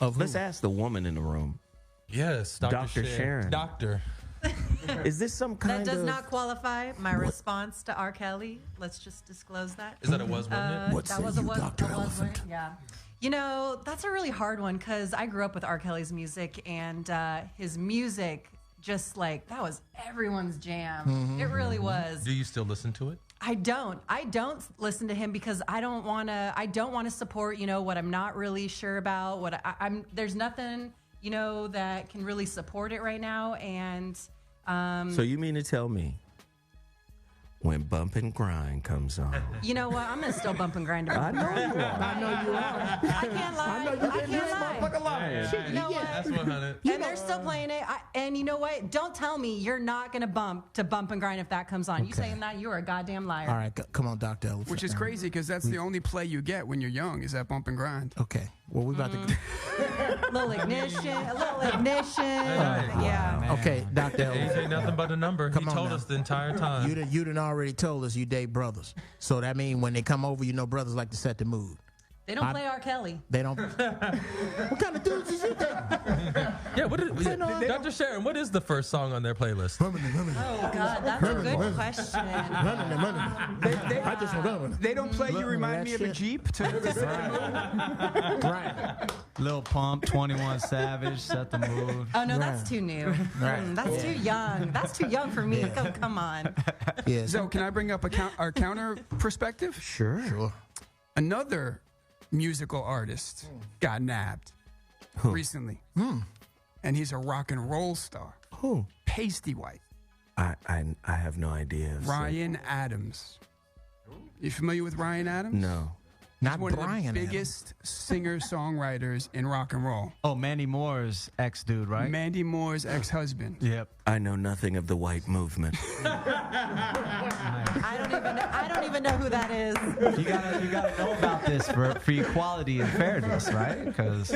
Let's ask the woman in the room. Yes, Dr. Sharon. Doctor. Is this some kind That of... does not qualify my response to R. Kelly. Let's just disclose that. Is that a was, wasn't it? What that say was a you, was, Dr. a was, Elephant? yeah. You know, that's a really hard one because I grew up with R. Kelly's music, and his music, just like, that was everyone's jam. It really was. Do you still listen to it? I don't listen to him because I don't want to support, you know, what I'm not really sure about. What I'm there's nothing, you know, that can really support it right now. And So you mean to tell me when Bump and Grind comes on? you know what? I'm gonna still bump and grind. I know you are. I know you are. I can't lie. I know you I been can't this lie. motherfucker lying. Shit, You know yeah. what? That's 100. And they're still playing it. And you know what? Don't tell me you're not going to bump and grind if that comes on. You saying that, you're a goddamn liar. All right, come on, Dr. Elephant. Which is crazy because that's the only play you get when you're young is that bump and grind. Okay. Well, we about to. A little ignition. Yeah. Okay, Dr. Age Elephant. ain't nothing but a number. Come He on told now. us the entire time. You done already told us you date brothers. So that means when they come over, you know brothers like to set the mood. They don't play R. Kelly. They don't. What kind of dudes is you think? Yeah, Dr. Sharon, what is the first song on their playlist? Oh, God, that's a good question. I just run. They don't play You Remind Me of a Jeep to Right. Lil Pump, 21 Savage, Set the Mood. Oh, no, that's too new. That's too young. That's too young for me. Oh, come on. Yeah. So can I bring up our counter perspective? Sure. Another musical artist got nabbed recently. And he's a rock and roll star. Who? Pasty White. I have no idea. Ryan Adams. You familiar with Ryan Adams? No. Not One Brian of the biggest singer-songwriters in rock and roll. Oh, Mandy Moore's ex-dude, right? Mandy Moore's ex-husband. Yep. I know nothing of the white movement. I don't even know who that is. You gotta know about this for equality and fairness, right? Because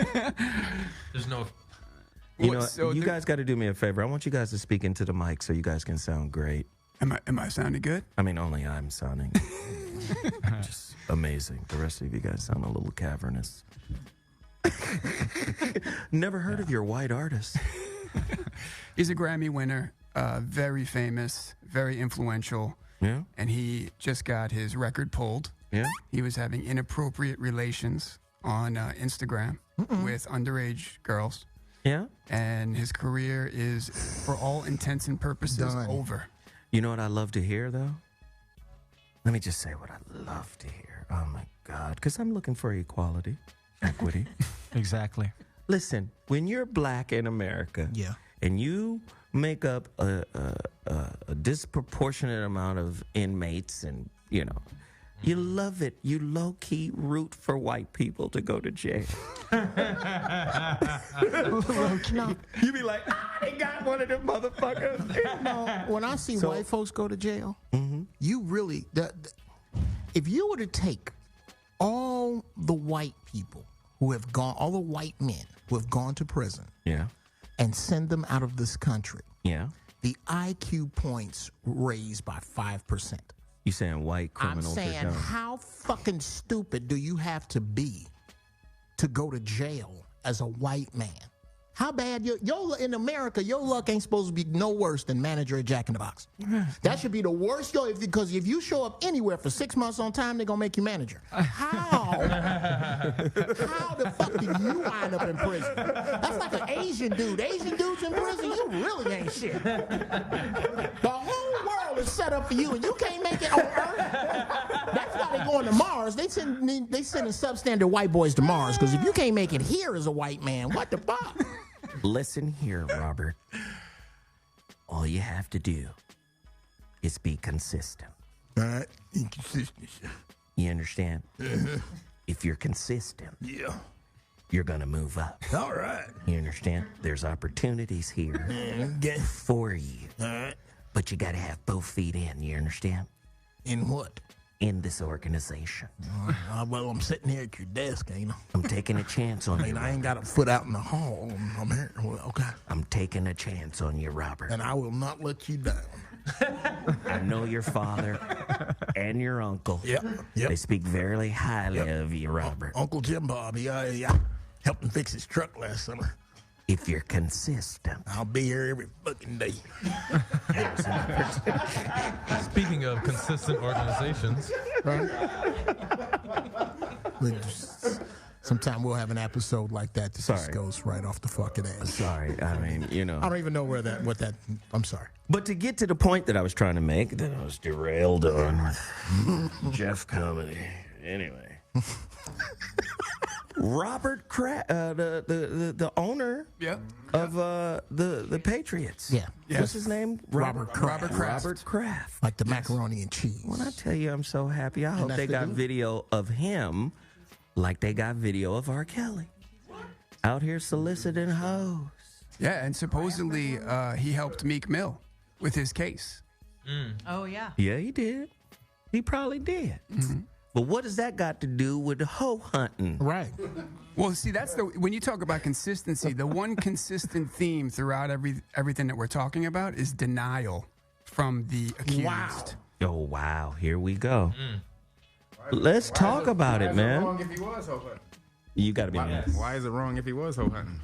There's no. You know, you guys got to do me a favor. I want you guys to speak into the mic so you guys can sound great. Am I sounding good? I mean, only I'm sounding just amazing. The rest of you guys sound a little cavernous. Never heard of your white artist. He's a Grammy winner, very famous, very influential. Yeah. And he just got his record pulled. Yeah. He was having inappropriate relations on Instagram with underage girls. Yeah. And his career is, for all intents and purposes, over. You know what I love to hear, though? Let me just say what I love to hear. Oh, my God. Because I'm looking for equality, equity. exactly. Listen, when you're black in America, and you make up a disproportionate amount of inmates, and you love it. You low-key root for white people to go to jail. You be like, they got one of them motherfuckers. When I see white folks go to jail, you really, if you were to take all the white people who have gone, all the white men who have gone to prison, and send them out of this country, the IQ points raised by 5%. You saying white criminals? I'm saying, how fucking stupid do you have to be to go to jail as a white man? How bad your in America, your luck ain't supposed to be no worse than manager at Jack in the Box. That should be the worst, because if you show up anywhere for 6 months on time, they're gonna make you manager. How the fuck did you wind up in prison? That's like an Asian dude. Asian dudes in prison, you really ain't shit. The whole world is set up for you, and you can't make it on Earth. That's why they're going to Mars. They sending substandard white boys to Mars, because if you can't make it here as a white man, what the fuck? Listen here, Robert. All you have to do is be consistent. All right, inconsistency. You understand? If you're consistent, you're gonna move up. All right. You understand? There's opportunities here for you. All right. But you gotta have both feet in, you understand? In what? In this organization. Well, I'm sitting here at your desk, ain't I? I'm taking a chance on you. I ain't got a foot out in the hall. I'm here. Well, okay. I'm taking a chance on you, Robert. And I will not let you down. I know your father and your uncle. Yep. They speak very highly of you, Robert. Uncle Jim Bob, he helped him fix his truck last summer. If you're consistent, I'll be here every fucking day. Speaking of consistent organizations, sometime we'll have an episode like that just goes right off the fucking ass. Sorry, I mean, I don't even know I'm sorry. But to get to the point that I was trying to make, that I was derailed on with Geoff comedy. Anyway. Robert Kraft, the owner of the Patriots. Yeah. What's his name? Robert Kraft. Robert Kraft. Like the macaroni and cheese. When I tell you I'm so happy, I hope they got video of him like they got video of R. Kelly. Out here soliciting hoes. Yeah, and supposedly he helped Meek Mill with his case. Oh, yeah. Yeah, he did. He probably did. Mm-hmm. But what does that got to do with hoe hunting? Right. Well, see, when you talk about consistency, the one consistent theme throughout everything that we're talking about is denial from the accused. Wow. Oh, wow. Here we go. Let's talk about it, Why is man. it wrong if he was hoe hunting? You got to be honest. Why is it wrong if he was hoe hunting?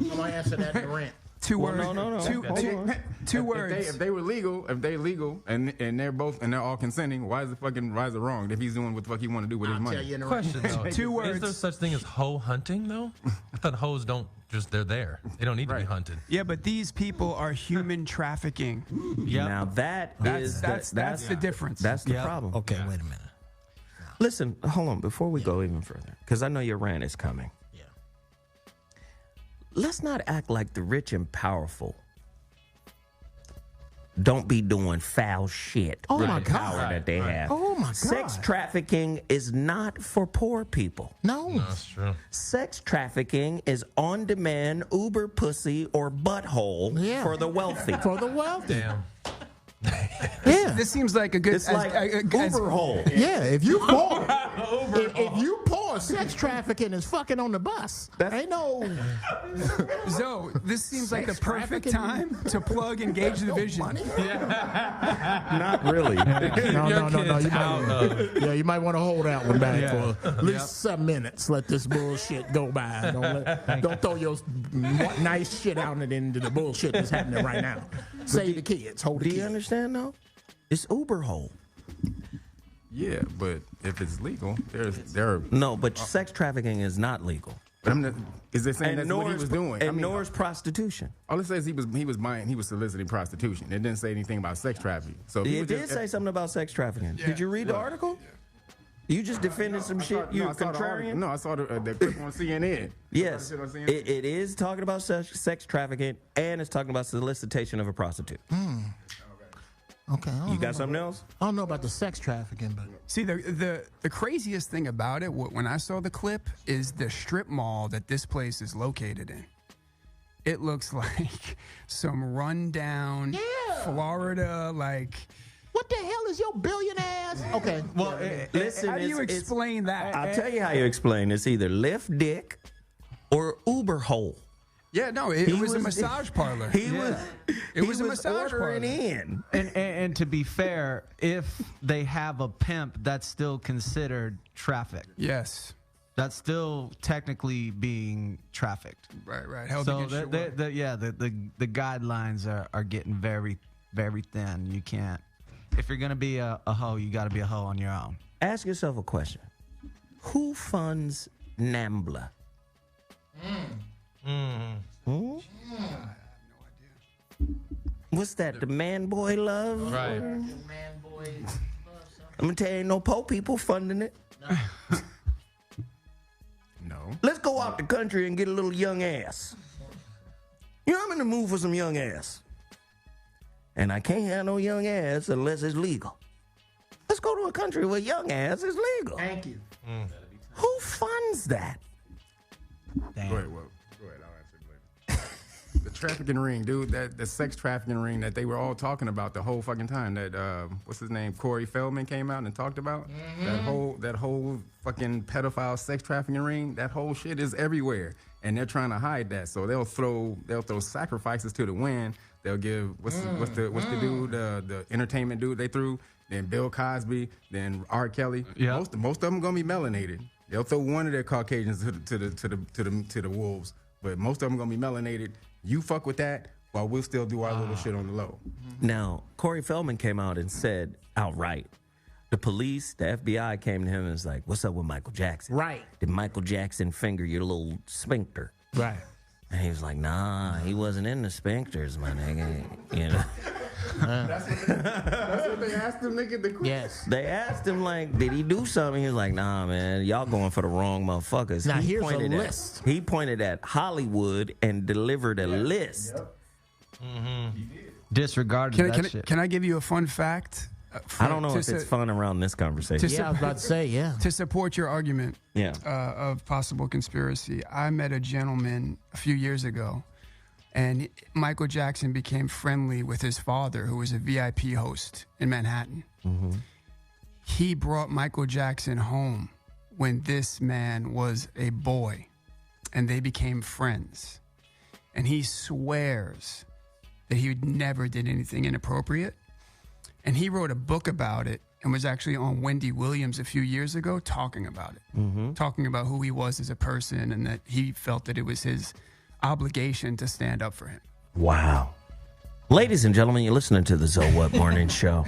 I'm gonna answer that in the rant. Two Well, words. no. Two words. If they were legal, and they're all consenting, why is it wrong if he's doing what the fuck he want to do with his I'll money? tell you in the Question though. Two words. Is there such thing as hoe hunting though? I thought hoes don't just they're there. They don't need to be hunted. Yeah, but these people are human trafficking. Now that's the difference. That's the problem. Okay, wait a minute. Listen, hold on. Before we go even further, because I know your rant is coming. Yeah. Let's not act like the rich and powerful don't be doing foul shit Oh with my the power God. that they have. Oh my God. Sex trafficking is not for poor people. No. That's true. Sex trafficking is on-demand Uber pussy or butthole Yeah. for the wealthy. For the wealthy. Damn. Yeah. This seems like a good. It's like Uber hole. Yeah, if you pour, if you pour sex trafficking is fucking on the bus. Ain't no. Zoe, this seems like the Sex perfect trafficking? time to plug Engage the Vision. Not really. No. Out You might want to hold that one back for at least 7 minutes. Let this bullshit go by. Don't throw your nice shit out into the bullshit that's happening right now. Save the kids. Hold the Do you kids. understand though? It's Uber hole. Yeah, but if it's legal, there are. No, but sex trafficking is not legal. But is they saying And that's what he was doing? And nor is prostitution. All it says he was soliciting prostitution. It didn't say anything about sex trafficking. So if he It was did just- say something about sex trafficking. Did you read the article? You just defended some shit. You're I saw the contrarian. article. No, I saw the clip on CNN. Yes, I saw the shit on CNN. it is talking about sex trafficking, and it's talking about solicitation of a prostitute. Okay. You got something else? I don't know about the sex trafficking, but See, the craziest thing about it, when I saw the clip, is the strip mall that this place is located in. It looks like some rundown Florida, like. what the hell is your billionaire ass? Okay. Well, listen. How do you explain that? I'll tell you how you explain. It's either lift dick or Uber hole. Yeah, no, it was a massage parlor. It was a massage ordering parlor. in. And to be fair, if they have a pimp, that's still considered traffic. Yes. That's still technically being trafficked. Right. Held So against your will. the guidelines are getting very, very thin. You can't. If you're gonna be a hoe, you got to be a hoe on your own. Ask yourself a question: who funds NAMBLA? What's that? The man boy love? Right. Man, boy. I'm gonna tell you, ain't no poor people funding it. No. Let's go out the country and get a little young ass. You know, I'm in the mood for some young ass. And I can't have no young ass unless it's legal. Let's go to a country where young ass is legal. Thank you. Who funds that? Go ahead, I'll answer it later. The trafficking ring, dude, the sex trafficking ring that they were all talking about the whole fucking time. That what's his name, Corey Feldman came out and talked about that whole fucking pedophile sex trafficking ring. That whole shit is everywhere, and they're trying to hide that. So they'll throw sacrifices to the wind. They'll give what's the dude, the entertainment dude they threw. Then Bill Cosby, then R. Kelly. Yeah. Most of them gonna be melanated. They'll throw one of their Caucasians to the wolves, but most of them gonna be melanated. You fuck with that, while we'll still do our little shit on the low. Now, Corey Feldman came out and said outright, the police, the FBI came to him and was like, "What's up with Michael Jackson? Right. Did Michael Jackson finger your little sphincter?" Right. And he was like, "Nah, he wasn't in the sphincters, my nigga." You know. That's what they asked him, nigga. The Yes. They asked him, like, did he do something? He was like, "Nah, man, y'all going for the wrong motherfuckers." Now, he here's a pointed list. He pointed at Hollywood and delivered a list. Disregarded that shit. Can I give you a fun fact? I don't know if it's fun around this conversation. to Yeah, I was about to say, yeah. To support your argument Yeah. of possible conspiracy, I met a gentleman a few years ago, and Michael Jackson became friendly with his father, who was a VIP host in Manhattan. He brought Michael Jackson home when this man was a boy, and they became friends. And he swears that he never did anything inappropriate. And he wrote a book about it and was actually on Wendy Williams a few years ago talking about it, talking about who he was as a person and that he felt that it was his obligation to stand up for him. Wow. Ladies and gentlemen, you're listening to the ZoWhat Morning Show.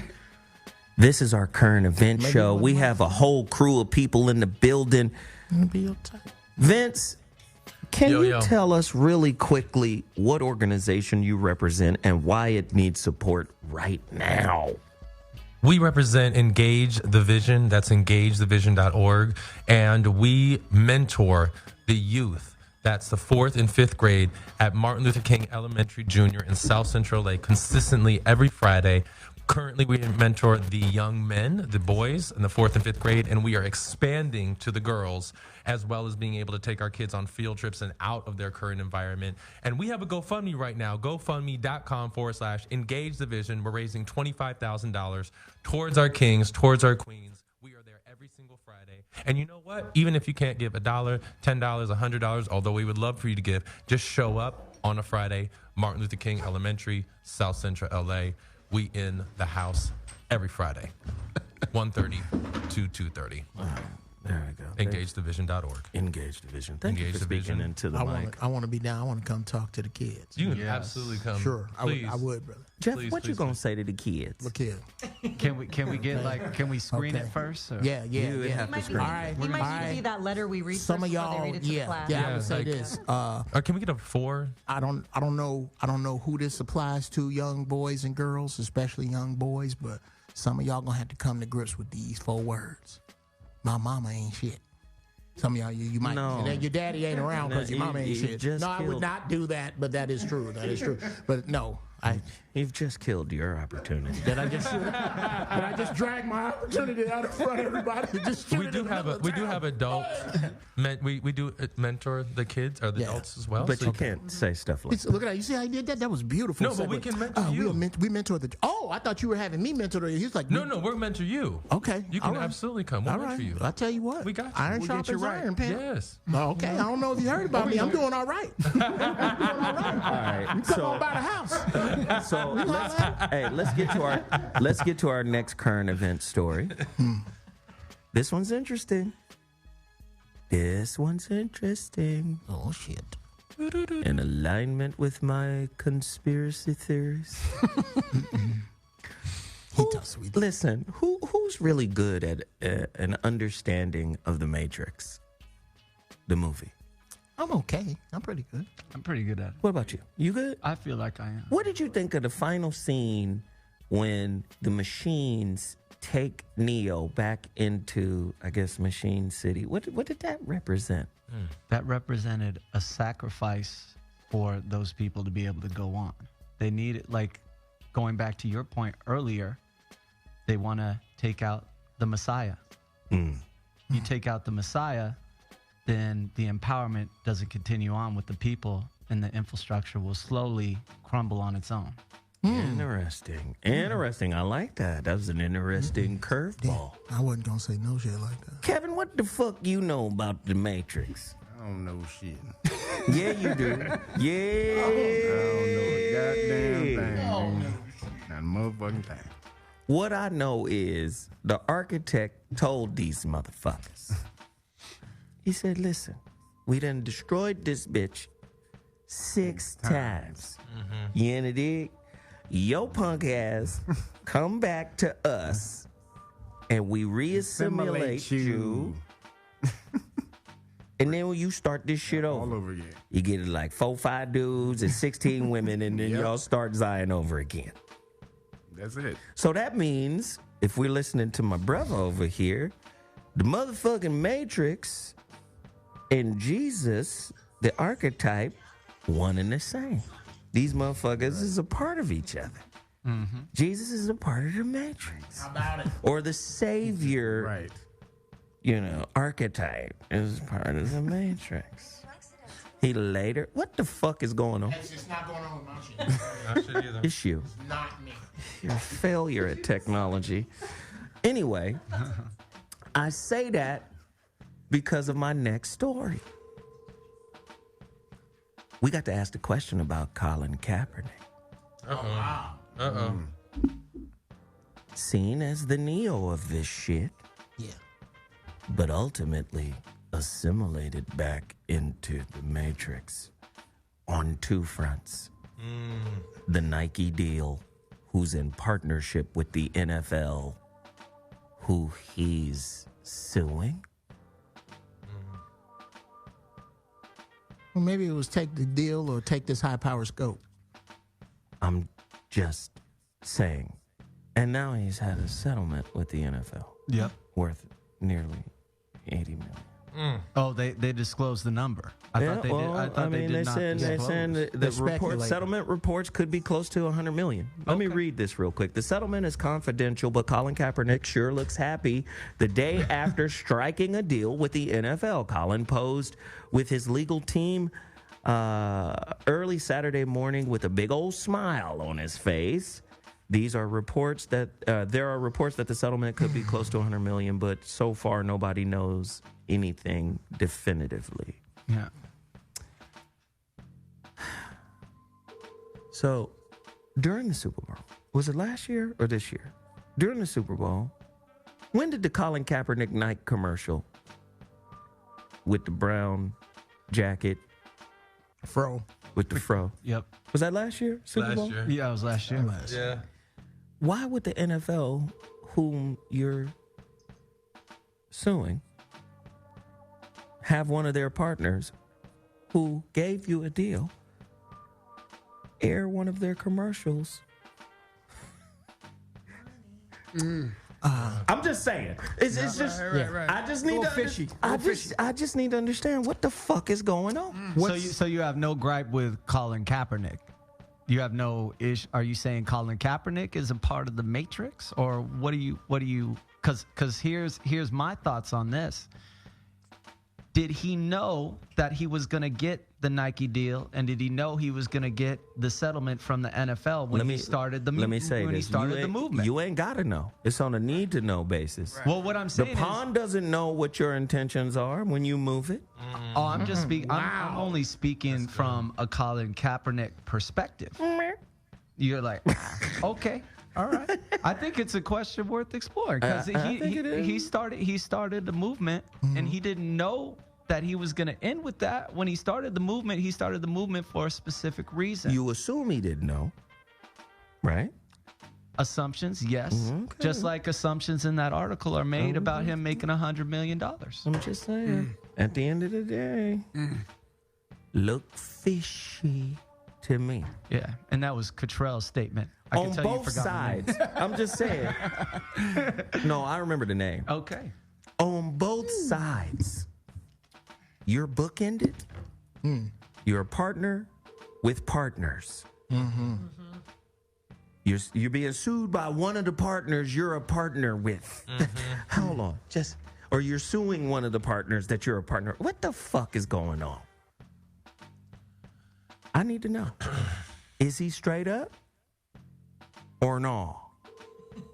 This is our current event show. We have a whole crew of people in the building. Vince, can you tell us really quickly what organization you represent and why it needs support right now? We represent Engage the Vision. That's engagethevision.org. And we mentor the youth. That's the 4th and 5th grade at Martin Luther King Elementary Junior in South Central LA consistently every Friday. Currently, we mentor the young men, the boys in the 4th and 5th grade, and we are expanding to the girls, as well as being able to take our kids on field trips and out of their current environment. And we have a GoFundMe right now, GoFundMe.com/Engage the Vision. We're raising $25,000 towards our kings, towards our queens. We are there every single Friday. And you know what? Even if you can't give $1, $10, $100, although we would love for you to give, just show up on a Friday, Martin Luther King Elementary, South Central LA. We in the house every Friday, 1:30 to 2:30. There we go. EngageTheVision.org. Engage the Vision. Thank you for speaking into the mic. I want to be down. I want to come talk to the kids. You can absolutely come. Sure, Please. I would, brother. Jeff, what you gonna say to the kids? Look here. Can we get can we screen it first? Or? Yeah. You have to screen. All right. He might need to be that letter we read Some of first before y'all, they read it to the class. I would say this. Can we get a 4? I don't know who this applies to, young boys and girls, especially young boys, but some of y'all gonna have to come to grips with these 4 words. My mama ain't shit. Some of y'all, you might say your daddy ain't around because your mama ain't shit. No, I would not do that, but that is true. That is true. But no, you've just killed your opportunity. Did I just drag my opportunity out in front of everybody? We do have adult. We do mentor the kids or the adults as well. But you can't say stuff like that. Look at that. You see how you did that? That was beautiful. No, but we can mentor you. We mentor the. Oh, I thought you were having me mentor you. He's like, no, we'll mentor you. Okay, you can absolutely come. We'll mentor you. I'll tell you what. We got you. Iron sharpens iron, pal. Yes. Oh, okay. I don't know if you heard about me. I'm doing all right. All right. You come on by the house. So let's get to our next current event story. This one's interesting. Oh shit. In alignment with my conspiracy theories. Listen, who's really good at an understanding of The Matrix, the movie? I'm okay. I'm pretty good. I'm pretty good at it. What about you? You good? I feel like I am. What did you think of the final scene when the machines take Neo back into, I guess, Machine City? What did that represent? That represented a sacrifice for those people to be able to go on. They needed, like, going back to your point earlier, they want to take out the Messiah. You take out the Messiah, then the empowerment doesn't continue on with the people, and the infrastructure will slowly crumble on its own. Interesting. I like that. That was an interesting curveball. I wasn't going to say no shit like that. Kevin, what the fuck you know about The Matrix? I don't know shit. Yeah, you do. Yeah. I don't know a goddamn thing. Not a motherfucking thing. What I know is the architect told these motherfuckers. He said, listen, we done destroyed this bitch 6 times. You in the dig? Your punk ass come back to us and we reassimilate you. And then when you start this shit over, all over again. You get like 4, 5 dudes and 16 women, and then y'all start Zion over again. That's it. So that means, if we're listening to my brother over here, the motherfucking Matrix and Jesus, the archetype, one and the same. These motherfuckers is a part of each other. Jesus is a part of the Matrix. How about it? Or the Savior, Right. Archetype is part of the Matrix. He later, what the fuck is going on? It's not going on with my shit. Not shit either. It's you. It's not me. You're a failure at technology. Anyway, I say that because of my next story. We got to ask the question about Colin Kaepernick. seen as the Neo of this shit, Yeah. but ultimately assimilated back into the Matrix on two fronts. The Nike deal, who's in partnership with the NFL, who he's suing. Well, maybe it was take the deal or take this high power scope. I'm just saying. And now he's had a settlement with the NFL. Yep. Worth nearly $80 million. Oh, they disclosed the number. I thought they did. I thought they did not They're disclose. saying the settlement reports could be close to $100 million. Let me read this real quick. The settlement is confidential, but Colin Kaepernick sure looks happy. The day after striking a deal with the NFL, Colin posed with his legal team early Saturday morning with a big old smile on his face. These are reports that there are reports that the settlement could be close to $100 million, but so far nobody knows anything definitively. Yeah. So, during the Super Bowl, was it last year or this year? During the Super Bowl, when did the Colin Kaepernick Nike commercial with the brown jacket, Fro, with the fro? Yep. Was that last year? Super Last Bowl? year. Yeah, it was last year. Yeah. Why would the NFL, whom you're suing, have one of their partners who gave you a deal air one of their commercials? I'm just saying. It's just. Right. I just need to. fishy. I just need to understand what the fuck is going on. So you have no gripe with Colin Kaepernick? You have no ish. Are you saying Colin Kaepernick is a part of the Matrix, or what do you? Because here's my thoughts on this. Did he know that he was going to get the Nike deal, and did he know he was going to get the settlement from the NFL when he started the Let me say when this. he started the movement? You ain't got to know. It's on a need to know basis. Well, what I'm The saying pawn doesn't know what your intentions are when you move it. I'm just speaking. I'm only speaking from a Colin Kaepernick perspective. You're like, okay, all right. I think it's a question worth exploring because I think it is. he started the movement and he didn't know that he was going to end with that. When he started the movement, he started the movement for a specific reason. You assume he didn't know, right? Assumptions, yes. Okay. Just like assumptions in that article are made about him making $100 million. I'm just saying. At the end of the day, look fishy to me. Yeah, and that was Cottrell's statement. I can On tell you both forgot my name. sides. I'm just saying. No, I remember the name. Okay. On both sides, you're bookended. You're a partner with partners. You're being sued by one of the partners you're a partner with. Hold on. Or you're suing one of the partners that you're a partner. What the fuck is going on? I need to know. Is he straight up or no?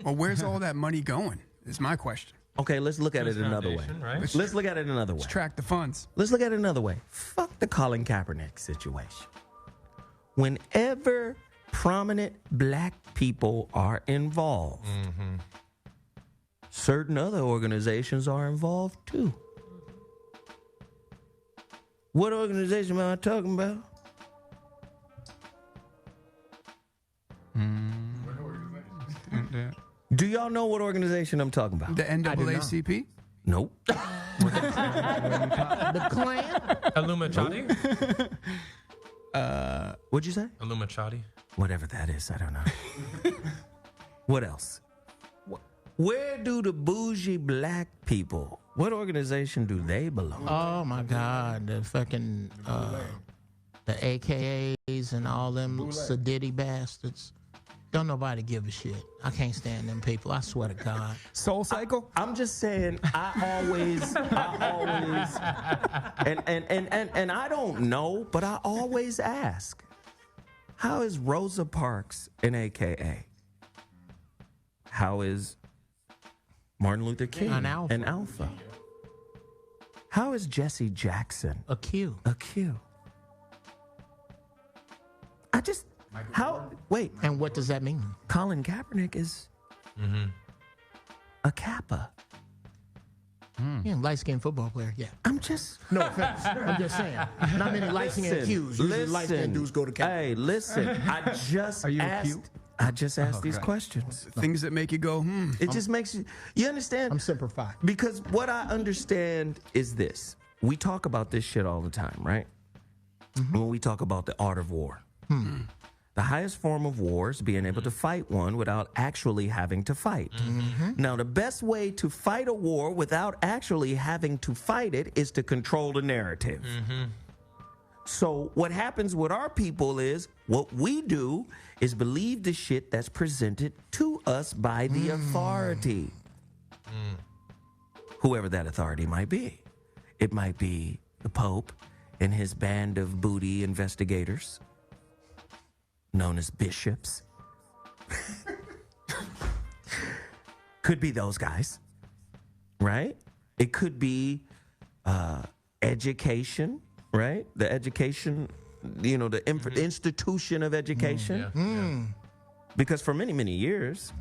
Well, where's all that money going? Is my question. Okay, let's look at it another way. Right? Let's look at it another way. Let's track the funds. Let's look at it another way. Fuck the Colin Kaepernick situation. Whenever prominent black people are involved, certain other organizations are involved too. What organization am I talking about? Do y'all know what organization I'm talking about? The NAACP? Nope. The Klan? Illuminati? What'd you say? Illuminati? Whatever that is, I don't know. What else? Where do the bougie black people, what organization do they belong to? Oh my God, the fucking the AKAs and all them sedity bastards. Don't nobody give a shit. I can't stand them people. I swear to God. Soul Cycle? I'm just saying, I always, and I don't know, but I always ask, how is Rosa Parks an AKA? How is Martin Luther King An Alpha. an Alpha? How is Jesse Jackson A Q. a Q? Wait, And what does that mean? Colin Kaepernick is A Kappa. Yeah, light-skinned football player. Yeah. I'm just... No offense. I'm just saying. Not many light-skinned Qs. Usually light-skinned dudes go to Kappa. Hey, listen. I just Are you a asked... Q? I just asked these questions. Things that make you go, It just makes you... You understand? I'm Semper Fi. Because what I understand is this. We talk about this shit all the time, right? When we talk about the art of war. The highest form of war is being able to fight one without actually having to fight. Now, the best way to fight a war without actually having to fight it is to control the narrative. So what happens with our people is what we do is believe the shit that's presented to us by the authority. Whoever that authority might be. It might be the Pope and his band of booty investigators, known as bishops. Could be those guys, right? It could be education, right? The education, the institution of education. Because for many, many years,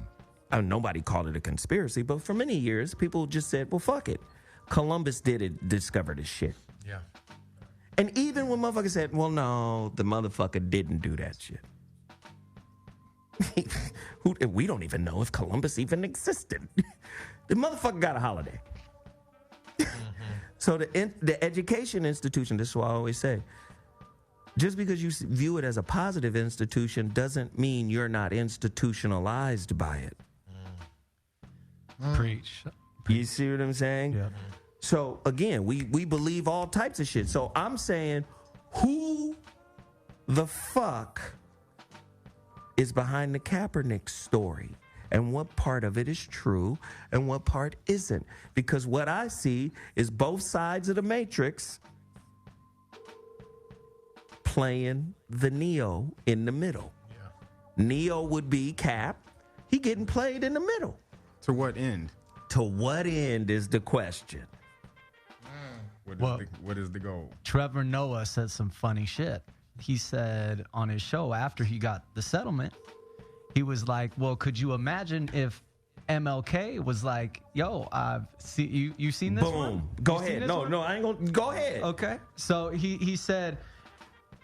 nobody called it a conspiracy, but for many years, people just said, well, fuck it. Columbus discover this shit. Yeah. And even when motherfuckers said, well, no, the motherfucker didn't do that shit. We don't even know if Columbus even existed. The motherfucker got a holiday. So the education institution, this is what I always say, just because you view it as a positive institution doesn't mean you're not institutionalized by it. Preach. You see what I'm saying? Yeah. So again, we believe all types of shit. So I'm saying, who the fuck is behind the Kaepernick story? And what part of it is true and what part isn't? Because what I see is both sides of the matrix playing the Neo in the middle. Yeah. Neo would be Cap. He getting played in the middle. To what end? To what end is the question? What is the goal? Trevor Noah said some funny shit. He said on his show after he got the settlement, he was like, well, could you imagine if MLK was like, yo, you seen this one? Boom. Go You seen ahead. this one? No, I ain't gonna. Go ahead. Okay. So he said,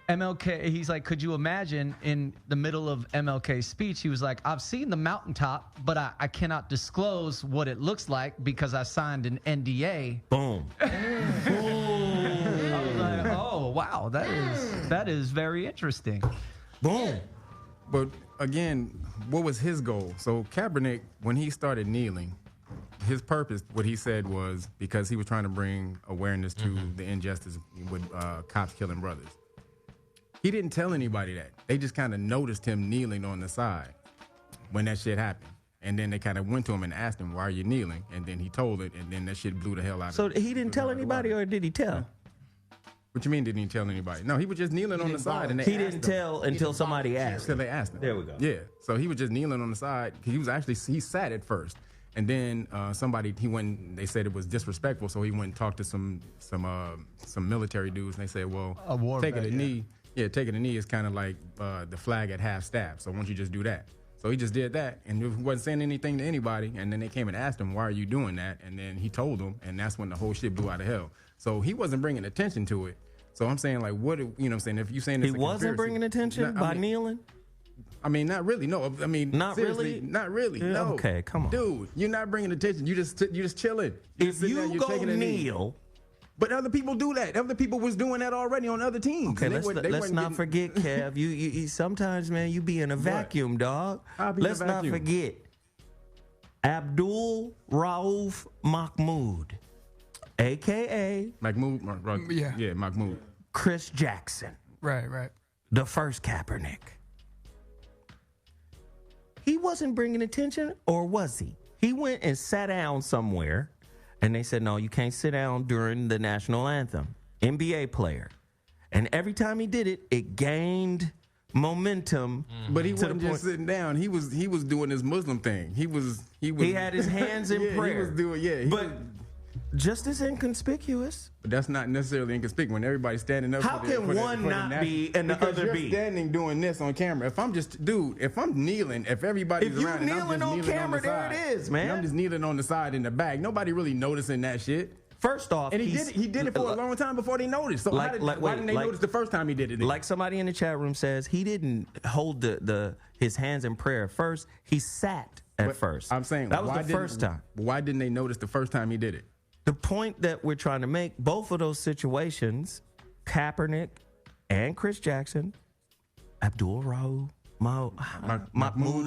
MLK, he's like, could you imagine in the middle of MLK's speech, he was like, I've seen the mountaintop, but I cannot disclose what it looks like because I signed an NDA. Boom. I was like, oh, wow, that is very interesting. Boom. But again, what was his goal? So Kaepernick, when he started kneeling, his purpose, what he said was because he was trying to bring awareness to the injustice with cops killing brothers. He didn't tell anybody that. They just kind of noticed him kneeling on the side when that shit happened. And then they kind of went to him and asked him, why are you kneeling? And then he told it, and then that shit blew the hell out of him. So he didn't tell anybody, or did he tell? What you mean didn't he tell anybody? No, he was just kneeling on the side. And he didn't tell until somebody asked. Until they asked him. There we go. Yeah. So he was just kneeling on the side. He sat at first. And then they said it was disrespectful, so he went and talked to some military dudes, and they said, well, taking a knee. Yeah, taking a knee is kind of like the flag at half staff. So why don't you just do that? So he just did that, and he wasn't saying anything to anybody. And then they came and asked him, why are you doing that? And then he told them, and that's when the whole shit blew out of hell. So he wasn't bringing attention to it. So I'm saying, like, what, I'm saying? If you're saying it's he wasn't bringing attention by kneeling? I mean, not really. No, I mean, not really. Not really. No. Okay, come on, dude. You're not bringing attention. You just chilling. If you go kneel. But other people do that. Other people was doing that already on other teams. Okay, let's not forget, Kev. You sometimes, man, you be in a vacuum, dog. Let's not forget Abdul Rauf Mahmoud, a.k.a. Mahmoud. Yeah, Mahmoud. Chris Jackson. Right. The first Kaepernick. He wasn't bringing attention, or was he? He went and sat down somewhere. And they said, no, you can't sit down during the national anthem. NBA player. And every time he did it, it gained momentum. But he wasn't just sitting down. He was doing his Muslim thing. He had his hands in prayer. He was doing, just as inconspicuous. But that's not necessarily inconspicuous when everybody's standing up. How can one not be and the other you're be? Standing doing this on camera. If I'm kneeling, if everybody's If you around and I'm kneeling just on kneeling camera, on the there side, it is, man. and I'm just kneeling on the side in the back. Nobody really noticing that shit. First off, And he did it for a long time before they noticed. So why didn't they notice the first time he did it? Like somebody in the chat room says, he didn't hold his hands in prayer first. He sat at first. I'm saying that was the first time. Why didn't they notice the first time he did it? The point that we're trying to make, both of those situations, Kaepernick and Chris Jackson, Mahmoud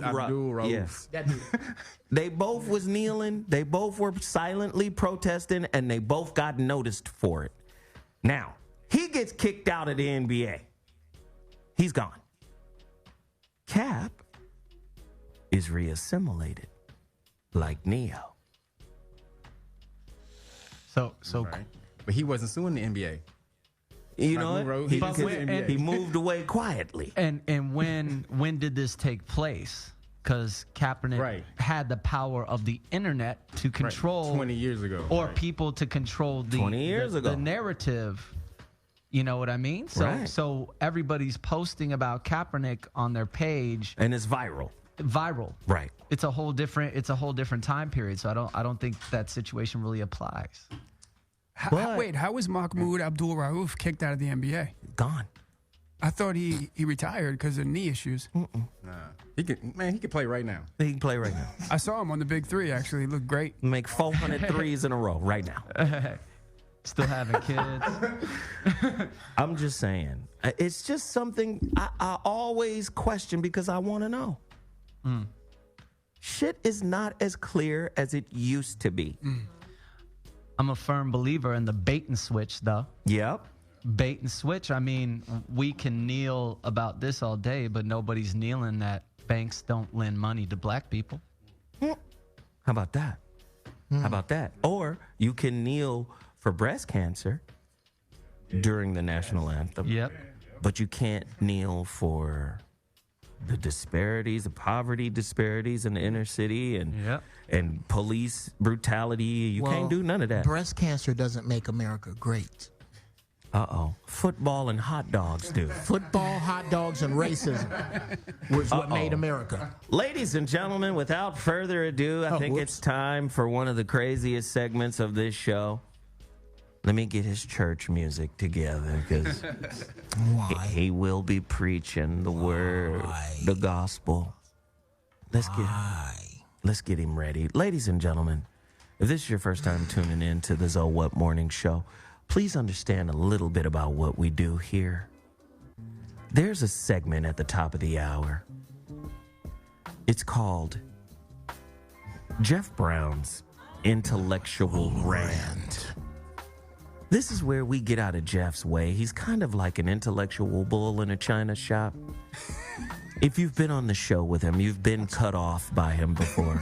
Abdul Rauf. Yes. They both was kneeling, they both were silently protesting, and they both got noticed for it. Now, he gets kicked out of the NBA. He's gone. Cap is reassimilated like Neo. So, right. But he wasn't suing the NBA. You know what? He moved away quietly. And when did this take place? Because Kaepernick had the power of the internet to control 20 years ago, or people to control the 20 years ago. The narrative. You know what I mean? So everybody's posting about Kaepernick on their page, and it's viral. Right. It's a whole different time period. So I don't think that situation really applies. How was Mahmoud Abdul Rauf kicked out of the NBA? Gone. I thought he retired because of knee issues. Nah, he could play right now. He can play right now. I saw him on the Big Three. Actually, he looked great. Make 400 threes in a row right now. Still having kids. I'm just saying, it's just something I always question because I want to know. Shit is not as clear as it used to be. I'm a firm believer in the bait and switch, though. Yep. Bait and switch. I mean, we can kneel about this all day, but nobody's kneeling that banks don't lend money to black people. How about that? How about that? Or you can kneel for breast cancer during the national anthem. Yep. But you can't kneel for the disparities, the poverty disparities in the inner city and police brutality. You can't do none of that. Breast cancer doesn't make America great. Football and hot dogs do. Football, hot dogs, and racism was what made America. Ladies and gentlemen, without further ado, I think it's time for one of the craziest segments of this show. Let me get his church music together because he will be preaching the word, the gospel. Let's get him ready. Ladies and gentlemen, if this is your first time tuning in to the ZoWhat Morning Show, please understand a little bit about what we do here. There's a segment at the top of the hour. It's called Geoff Brown's Intellectual Rant. This is where we get out of Jeff's way. He's kind of like an intellectual bull in a china shop. If you've been on the show with him, you've been cut off by him before.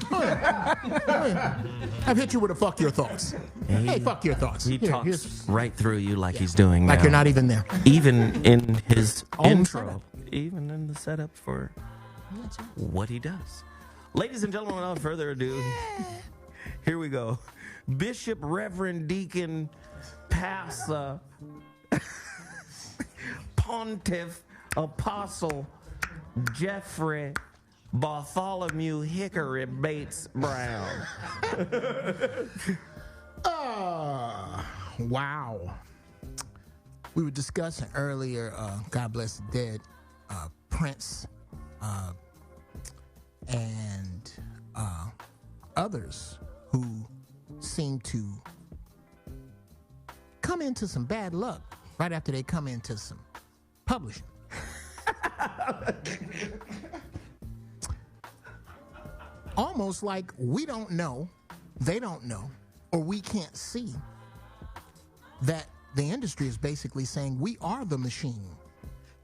I've hit you with a fuck your thoughts. Hey, fuck your thoughts. He talks right through you like he's doing like now. You're not even there. Even in his intro. Setup. Even in the setup for what he does. Ladies and gentlemen, without further ado, here we go. Bishop, Reverend, Deacon, Pastor, Pontiff, Apostle, Jeffrey Bartholomew Hickory Bates Brown. Wow. We were discussing earlier, God bless the dead, Prince, and others who seem to come into some bad luck right after they come into some publishing. Almost like we don't know, they don't know, or we can't see that the industry is basically saying we are the machine.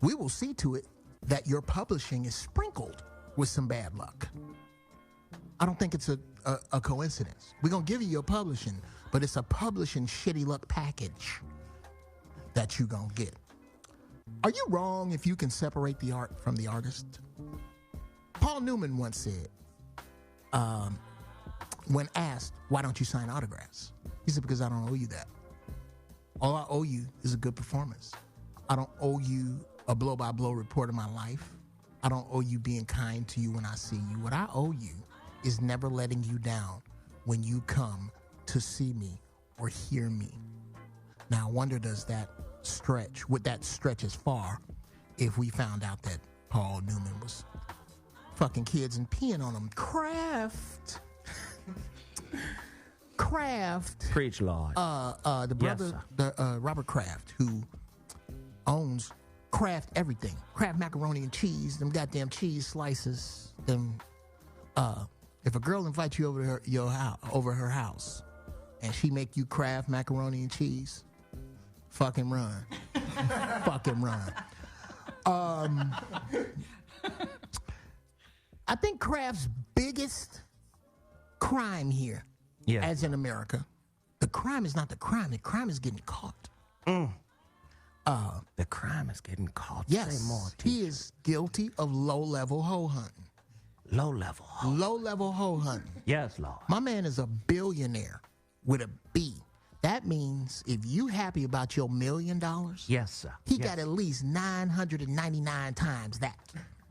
We will see to it that your publishing is sprinkled with some bad luck. I don't think it's a coincidence. We're going to give you your publishing, but it's a publishing shitty luck package that you're going to get. Are you wrong if you can separate the art from the artist? Paul Newman once said, when asked, why don't you sign autographs? He said, because I don't owe you that. All I owe you is a good performance. I don't owe you a blow-by-blow report of my life. I don't owe you being kind to you when I see you. What I owe you is never letting you down when you come to see me or hear me. Now, I wonder, does that stretch, would that stretch as far if we found out that Paul Newman was fucking kids and peeing on them? Kraft. Preach, Lord. The brother, Robert Kraft, who owns Kraft everything. Kraft macaroni and cheese, them goddamn cheese slices. Them. If a girl invites you over to over her house, and she make you Kraft macaroni and cheese, fucking run, fucking run. I think Kraft's biggest crime here, as in America, the crime is not the crime. The crime is getting caught. The crime is getting caught. Yes, Say more, he is guilty of low-level hoe hunting. Low-level hoe. Low-level hoe hunting. Yes, Lord. My man is a billionaire with a B. That means if you happy about your $1 million, Yes, sir. he Yes. got at least 999 times that.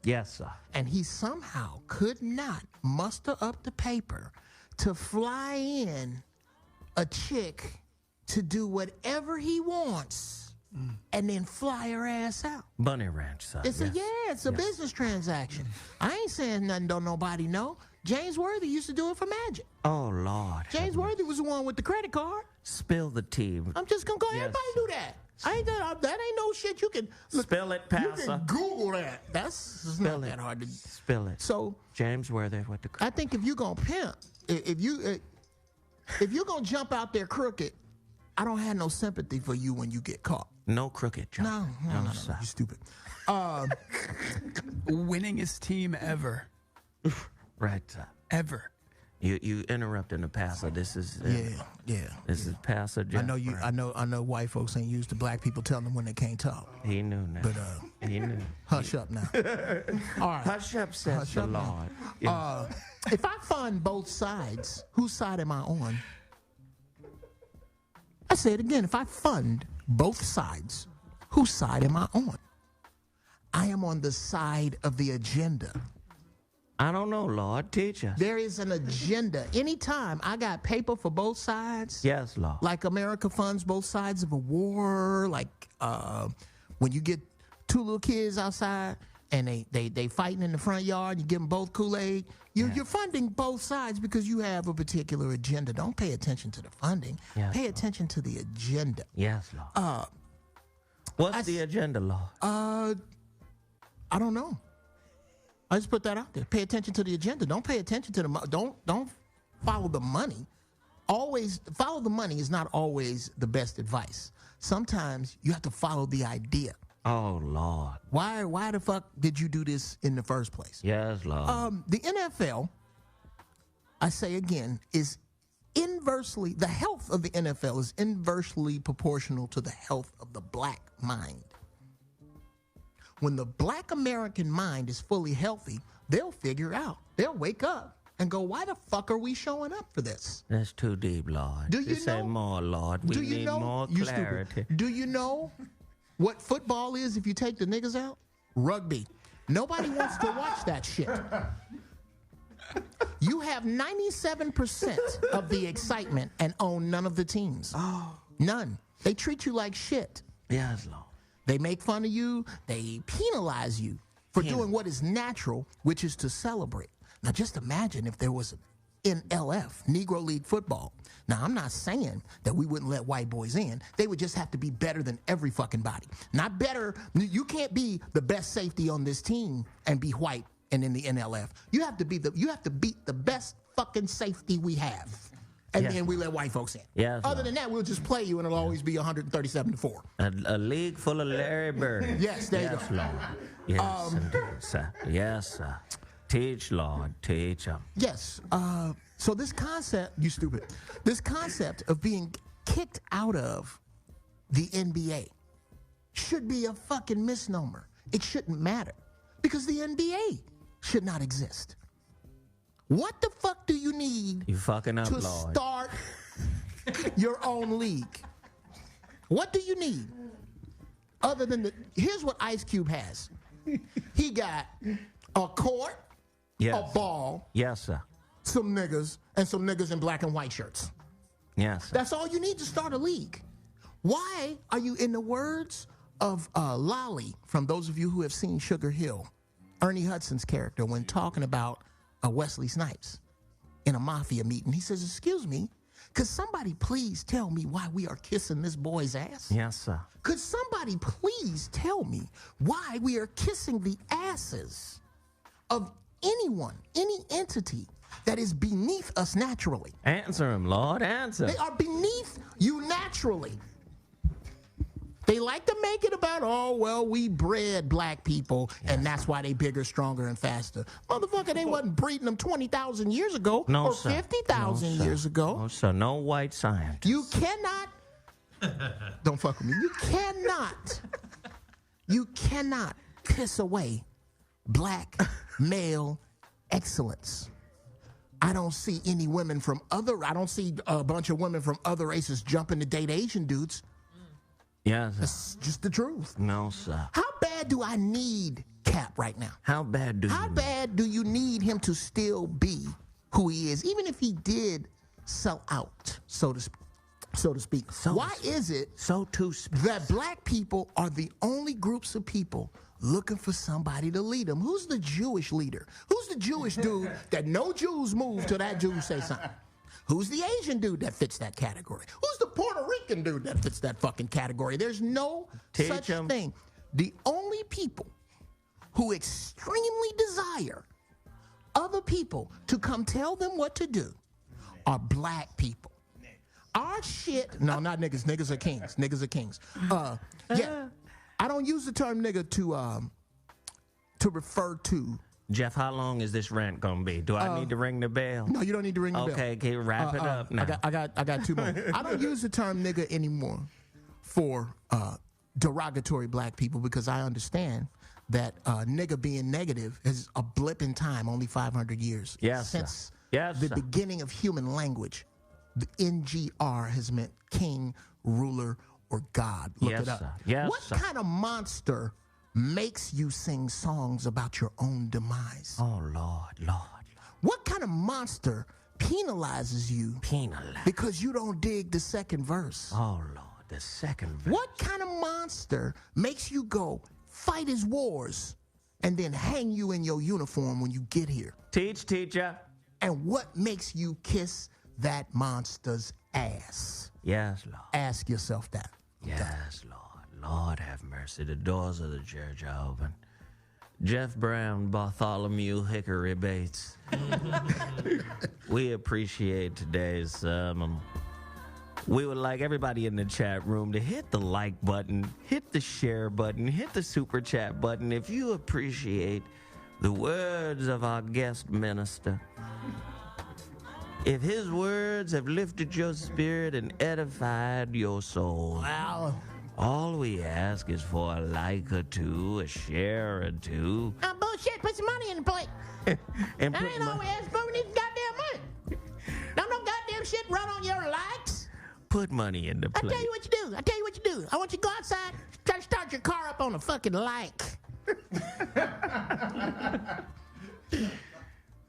Yes, sir. And he somehow could not muster up the paper to fly in a chick to do whatever he wants and then fly her ass out. Bunny Ranch, sir. It's yes. a business transaction. I ain't saying nothing don't nobody know. James Worthy used to do it for Magic. Oh, Lord. James Worthy was the one with the credit card. Spill the tea. I'm just gonna go. Yes. Everybody do that. That ain't no shit. You can Spill it, You Pastor. can Google that. That's not that hard to. Spill it. So James Worthy with the I think if you gonna pimp, if you gonna jump out there crooked, I don't have no sympathy for you when you get caught. No crooked jump. No, sir. you stupid. Winningest team ever. Right, sir. Ever. You interrupting the pastor. This is Yeah. This is Pastor Geoff I know you. Brown. I know. White folks ain't used to black people telling them when they can't talk. He knew now. But he knew. hush up now. All right. Hush up, says Hush the up now. Lord. Yes. If I fund both sides, whose side am I on? I say it again. If I fund both sides, whose side am I on? I am on the side of the agenda. I don't know, Lord. Teach us. There is an agenda. Anytime I got paper for both sides, Yes, Lord. like America funds both sides of a war, like when you get two little kids outside and they fighting in the front yard, you give them both Kool-Aid, you're funding both sides because you have a particular agenda. Don't pay attention to the funding. Yes, pay Lord. attention to the agenda. Yes, Lord. What's the agenda, Lord? I don't know. I just put that out there. Pay attention to the agenda. Don't pay attention to the don't follow the money. Always follow the money is not always the best advice. Sometimes you have to follow the idea. Oh, Lord. Why the fuck did you do this in the first place? Yes, Lord. The NFL, I say again, is inversely, the health of the NFL is inversely proportional to the health of the black mind. When the black American mind is fully healthy, they'll figure out, they'll wake up and go, why the fuck are we showing up for this? That's too deep, Lord. Do you Just say know- more, Lord. We Do you need know? more You clarity. stupid. Do you know what football is if you take the niggas out? Rugby. Nobody wants to watch that shit. You have 97% of the excitement and own none of the teams. Oh. None. They treat you like shit. Yes, Lord. They make fun of you. They penalize you for doing what is natural, which is to celebrate. Now, just imagine if there was NLF, Negro League Football. Now, I'm not saying that we wouldn't let white boys in. They would just have to be better than every fucking body. Not better. You can't be the best safety on this team and be white and in the NLF. You have to beat the best fucking safety we have. And Yes. then we let white folks in. Yes, Other Lord. than that, we'll just play you and it'll always be 137-4. A league full of Larry Bird. Yes, there you yes, go. Lord. Yes, indeed, sir. Yes, sir. Teach, Lord. Teach them. Yes. So this concept, you stupid, this concept of being kicked out of the NBA should be a fucking misnomer. It shouldn't matter because the NBA should not exist. What the fuck do you need You fucking up, to Lord. start your own league. What do you need? Other than here's what Ice Cube has. He got a court, a ball, yes, sir, some niggas, and some niggas in black and white shirts. Yes, sir. That's all you need to start a league. Why are you, in the words of Lolly, from those of you who have seen Sugar Hill, Ernie Hudson's character, when talking about Wesley Snipes in a mafia meeting, he says, excuse me, could somebody please tell me why we are kissing this boy's ass? Yes, sir. Could somebody please tell me why we are kissing the asses of anyone, any entity that is beneath us naturally? Answer him, Lord, answer. They are beneath you naturally. They like to make it about, oh, well, we bred black people, and that's why they bigger, stronger, and faster. Motherfucker, they wasn't breeding them 20,000 years ago or 50,000 years ago. No, sir, no white scientist. You cannot, don't fuck with me, you cannot piss away black male excellence. I don't see any women from I don't see a bunch of women from other races jumping to date Asian dudes. Yes, sir. That's just the truth. No, sir. How bad do I need Cap right now? How bad do you need him to still be who he is, even if he did sell out, so to speak? Why is it that black people are the only groups of people looking for somebody to lead them? Who's the Jewish leader? Who's the Jewish dude that no Jews move till that Jew say something? Who's the Asian dude that fits that category? Who's the Puerto Rican dude that fits that fucking category? There's no such thing. The only people who extremely desire other people to come tell them what to do are black people. Our shit, no, not niggas. Niggas are kings. Niggas are kings. Yeah, I don't use the term nigga to refer to. Jeff, how long is this rant gonna be? Do I need to ring the bell? No, you don't need to ring the bell. Okay, can you wrap it up now? I got 2 more. I don't use the term nigga anymore for derogatory black people because I understand that nigga being negative is a blip in time, only 500 years. Yes, since yes, the beginning of human language, the NGR has meant king, ruler, or God. Look it up. Sir. Yes, what sir. kind of monster makes you sing songs about your own demise? Oh, Lord. What kind of monster penalizes you because you don't dig the second verse? Oh, Lord, the second verse. What kind of monster makes you go fight his wars and then hang you in your uniform when you get here? Teach, teacher. And what makes you kiss that monster's ass? Yes, Lord. Ask yourself that. Yes, Lord. Lord have mercy. The doors of the church are open. Geoff Brown, Bartholomew Hickory Bates. We appreciate today's sermon. We would like everybody in the chat room to hit the like button, hit the share button, hit the super chat button if you appreciate the words of our guest minister. If his words have lifted your spirit and edified your soul, Wow. all we ask is for a like or two, a share or two. Bullshit. Put some money in the plate. And That ain't all we ask for. We need goddamn money. Don't no goddamn shit run on your likes. put money in the plate. I tell you what you do. I want you to go outside, try to start your car up on a fucking like.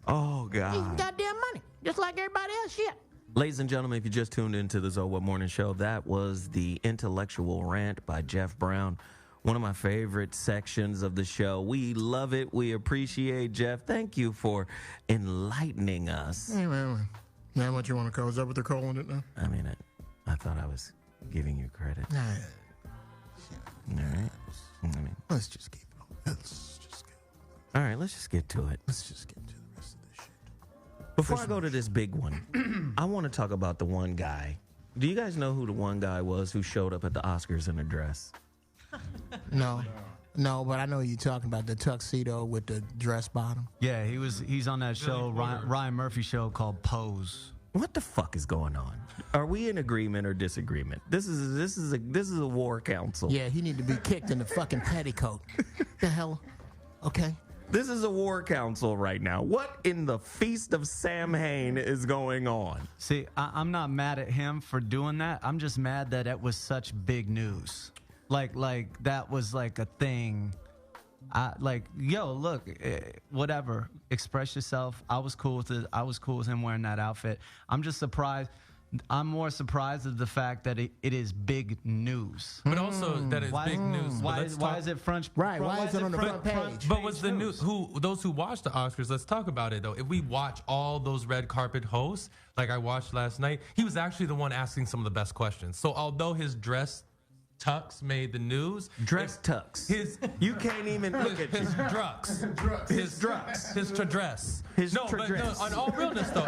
Oh, God. Need some goddamn money, just like everybody else. Shit. Ladies and gentlemen, if you just tuned into the ZoWhat Morning Show, that was the intellectual rant by Geoff Brown. One of my favorite sections of the show. We love it. We appreciate Geoff. Thank you for enlightening us. Hey, man, what you want to call? Is that what they're calling it now? I mean, I thought I was giving you credit. Nah. All right. I mean, Let's just keep it. all right, let's just get to it. Let's just get to the rest of this shit. Before I go to this big one, I want to talk about the one guy. Do you guys know who the one guy was who showed up at the Oscars in a dress? No, but I know you're talking about the tuxedo with the dress bottom. Yeah, he's on that show, Ryan Murphy show called Pose. What the fuck is going on? Are we in agreement or disagreement? This is a war council. Yeah, he need to be kicked in the fucking petticoat. The hell? Okay. This is a war council right now. What in the feast of Samhain is going on? See, I'm not mad at him for doing that. I'm just mad that it was such big news. Like that was like a thing. Yo, look, whatever. Express yourself. I was cool with it. I was cool with him wearing that outfit. I'm just surprised. I'm more surprised at the fact that it is big news. But also that it's big news. Why is it front? Right? Why is it on the front page? But what's the news? Those who watch the Oscars? Let's talk about it though. If we watch all those red carpet hosts, like I watched last night, he was actually the one asking some of the best questions. So although his dress tux made the news, tux. You can't even look at his drux. His dress. On all realness though.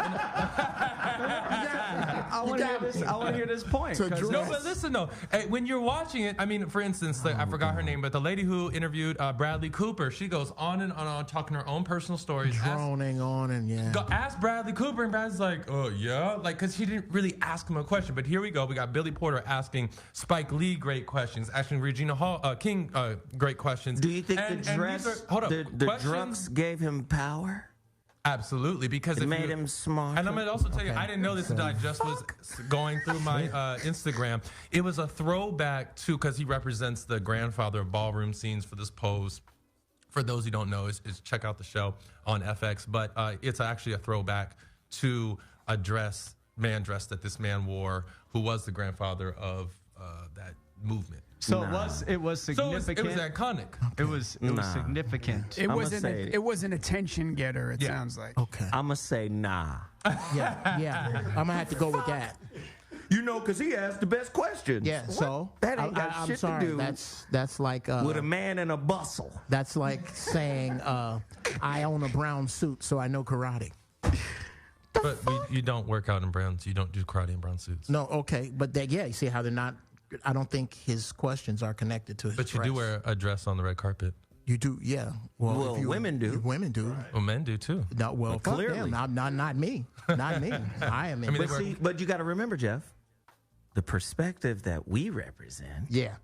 I want to hear this point. No, but listen though. When you're watching it, I mean, for instance, I forgot her name, but the lady who interviewed Bradley Cooper, she goes on and on talking her own personal stories, droning on and ask Bradley Cooper, and Bradley's like, oh yeah, like because she didn't really ask him a question. But here we go. We got Billy Porter asking Spike Lee great questions, asking Regina King great questions. Do you think the drugs gave him power? Absolutely, because it made him smart. And I'm going to also tell you, I didn't know this until I just was going through my Instagram. It was a throwback to, because he represents the grandfather of ballroom scenes for this pose. For those who don't know, is check out the show on FX. But it's actually a throwback to a man dress that this man wore, who was the grandfather of that movement. So it was significant. So it was iconic. It was significant. It was an attention getter. It sounds like. Okay. I'm gonna say nah. Yeah. I'm gonna have to go with that. You know, because he asked the best questions. Yeah. So that ain't got shit to do. That's like with a man in a bustle. That's like saying I own a brown suit, so I know karate. But you don't work out in browns. You don't do karate in brown suits. No. Okay. But you see how they're not. I don't think his questions are connected to his But you do wear a dress on the red carpet. You do, yeah. Well, women do. Women do. Right. Well, men do too. No, well, clearly. Not me. Not me. I am. But you got to remember, Jeff, the perspective that we represent. Yeah.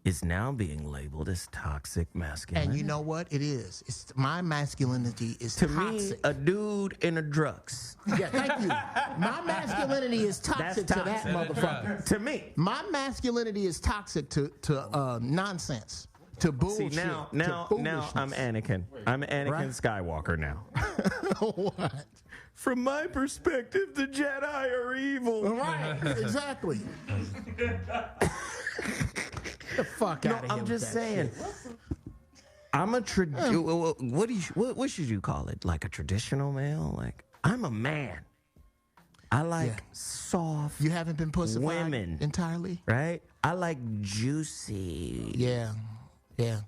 Is now being labeled as toxic masculinity. And you know what? It is. My masculinity is to toxic. me, a dude in a drux. Yeah, thank you. My masculinity is toxic to that motherfucker. To me. My masculinity is toxic to nonsense. To bullshit. See, now I'm Anakin. I'm Anakin Skywalker now. What? From my perspective, the Jedi are evil. Right, exactly. The fuck out of here. I'm just saying. I'm a what should you call it? Like a traditional male? Like I'm a man. I like soft. You haven't been pussified women entirely, right? I like juicy. Yeah. Yeah.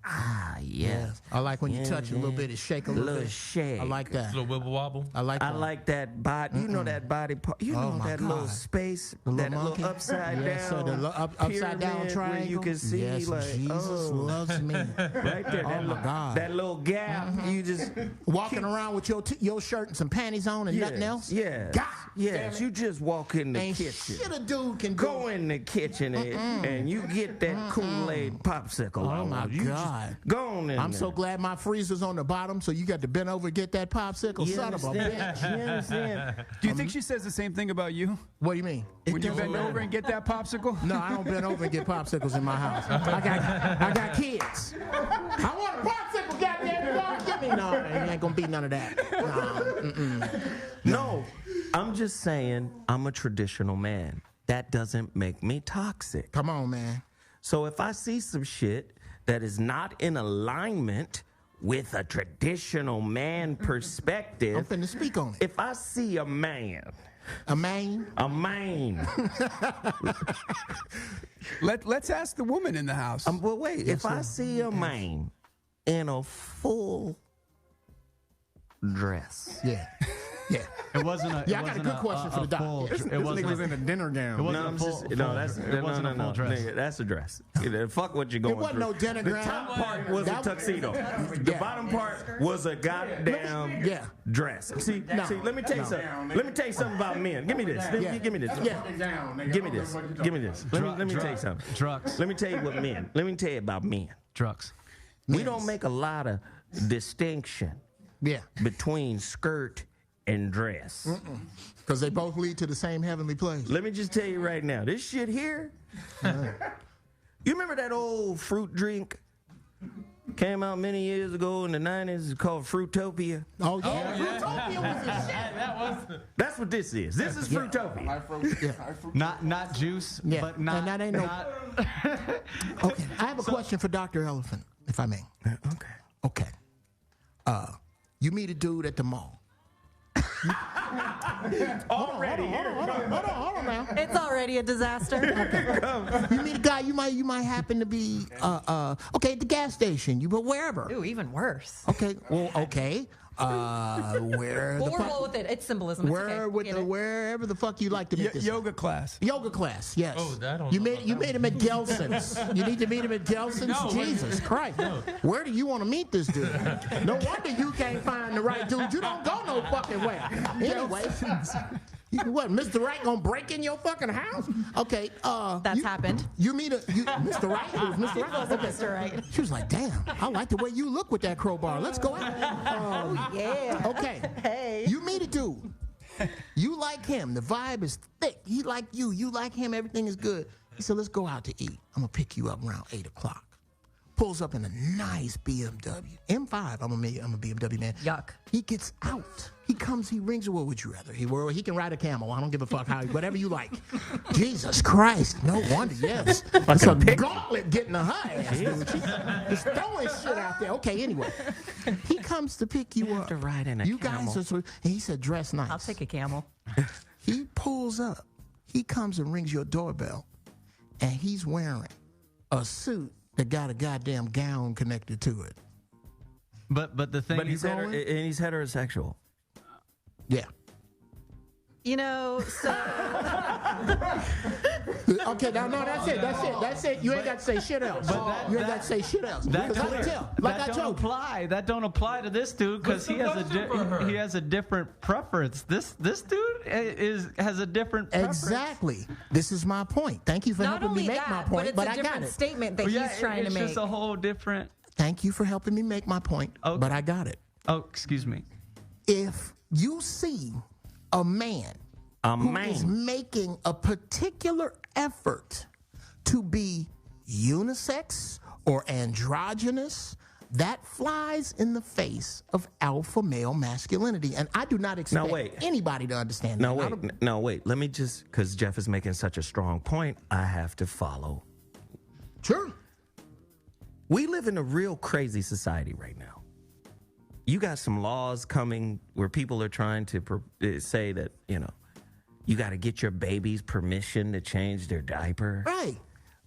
I like when you touch it a little bit, it shake a little bit. Shake. I like that. A little wibble wobble. I like that body. You know that body part. You know that little space, that little upside down. So the upside down triangle. Where you can see like Jesus loves me. Right there. Oh my God. That little gap. You just walking around with your shirt and some panties on and nothing else. Yeah. Yes. You just walk in the kitchen. Shit, a dude can go in the kitchen and you get that Kool-Aid popsicle. Oh my God. Go on in I'm so glad my freezer's on the bottom, so you got to bend over and get that popsicle. Son of a bitch. You understand? Do you think she says the same thing about you? What do you mean? When you bend over and get that popsicle? No, I don't bend over and get popsicles in my house. I got kids. I want a popsicle, goddamn. Get me. No, it ain't gonna be none of that. No, I'm just saying I'm a traditional man. That doesn't make me toxic. Come on, man. So if I see some shit that is not in alignment with a traditional man perspective, I'm finna speak on it. If I see a man. Let's ask the woman in the house. Well, wait. If I see a man in a full dress. Yeah. It wasn't a. I got a good question for the doctor. It wasn't in a dinner gown. It wasn't a full dress. Nigga, that's a dress. Fuck what you're going through. It wasn't no dinner gown. The top part was a tuxedo. The bottom part was a goddamn dress. See, let me tell you something. Let me tell you something about men. Give me this. Give me this. Give me this. Give me this. Let me tell you something. Drugs. Let me tell you what men. Let me tell you about men. Drugs. We don't make a lot of distinction between skirt and dress. Because they both lead to the same heavenly place. Let me just tell you right now, this shit here, you remember that old fruit drink? Came out many years ago in the 90s. It's called Fruitopia. Oh, yeah. Fruitopia was a shit. That's what this is. This is Fruitopia. Not juice, but not. And that ain't no. Okay, I have a question for Dr. Elephant, if I may. Okay. You meet a dude at the mall. Already. Hold on now. It's already a disaster. You meet a guy, you might happen to be okay at the gas station, but wherever. Ooh, even worse. Okay, well, okay. Where Well, the we're fuck? roll with it. It's symbolism. It's okay. Wherever the fuck you like to meet this Yoga class. Yoga class, yes. Oh, I don't you know made about you that made him at Gelson's. You need to meet him at Gelson's. No, Jesus Christ! Where do you want to meet this dude? No wonder you can't find the right dude. You don't go no fucking way. Anyway, what? Mr. Right gonna break in your fucking house? Okay. That's happened. You meet Mr. Right? It was Mr. Right. Okay. Mr. Right. She was like, "Damn, I like the way you look with that crowbar. Let's go out." Yeah. Okay. Hey. You meet a dude. You like him. The vibe is thick. He like you. You like him. Everything is good. He said, "Let's go out to eat. I'm gonna pick you up around 8 o'clock." Pulls up in a nice BMW. M5. I'm a BMW man. Yuck. He gets out. He comes. He rings. What would you rather? He can ride a camel. I don't give a fuck how. Whatever you like. Jesus Christ. No wonder. Yes. It's a gauntlet getting to her ass. Dude. She's just throwing shit out there. Okay. Anyway, he comes to pick you up. To ride in a You camel. guys are. And he said, "Dress nice." I'll take a camel. He pulls up. He comes and rings your doorbell, and he's wearing a suit that got a goddamn gown connected to it. But the thing But is, he's heterosexual. Yeah. You know, so Okay, now no, that's it. You ain't got to say shit else. You ain't got to say shit else. Because I can tell. Like I told you. That don't apply to this dude because he has a different preference. This dude has a different preference. Exactly. This is my point. Thank you for not helping me only make that, my point, but I it's a got different it. statement that he's trying to make. It's just a whole different. Thank you for helping me make my point, but I got it. Oh, excuse me. If you see a man who is making a particular effort to be unisex or androgynous, that flies in the face of alpha male masculinity. And I do not expect anybody to understand that. No, wait. Let me just, because Geoff is making such a strong point, I have to follow. Sure. We live in a real crazy society right now. You got some laws coming where people are trying to say that, you got to get your baby's permission to change their diaper. Right.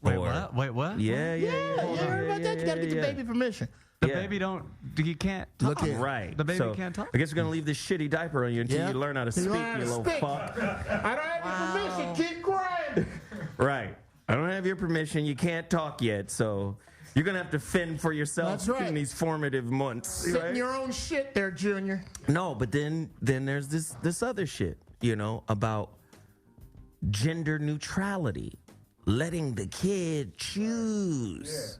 Wait, what? Yeah. You heard about that? You got to get the baby permission. The baby you can't talk. Look here. Right. The baby can't talk. I guess we're going to leave this shitty diaper on you until you learn how to speak, you little fuck. I don't have your permission. Keep crying. Right. I don't have your permission. You can't talk yet, so you're going to have to fend for yourself in these formative months. Sit in your own shit there, Junior. No, but then there's this other shit, about gender neutrality, letting the kid choose.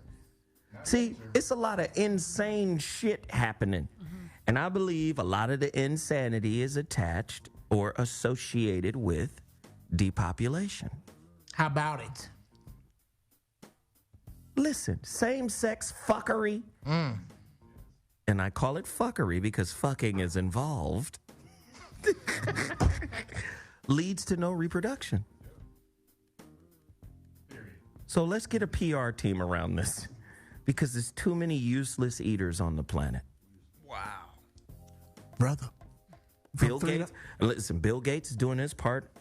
Yeah. See, it's a lot of insane shit happening. Mm-hmm. And I believe a lot of the insanity is attached or associated with depopulation. How about it? Listen, same-sex fuckery, and I call it fuckery because fucking is involved, leads to no reproduction. So let's get a PR team around this because there's too many useless eaters on the planet. Wow. Brother. Bill Gates is doing his part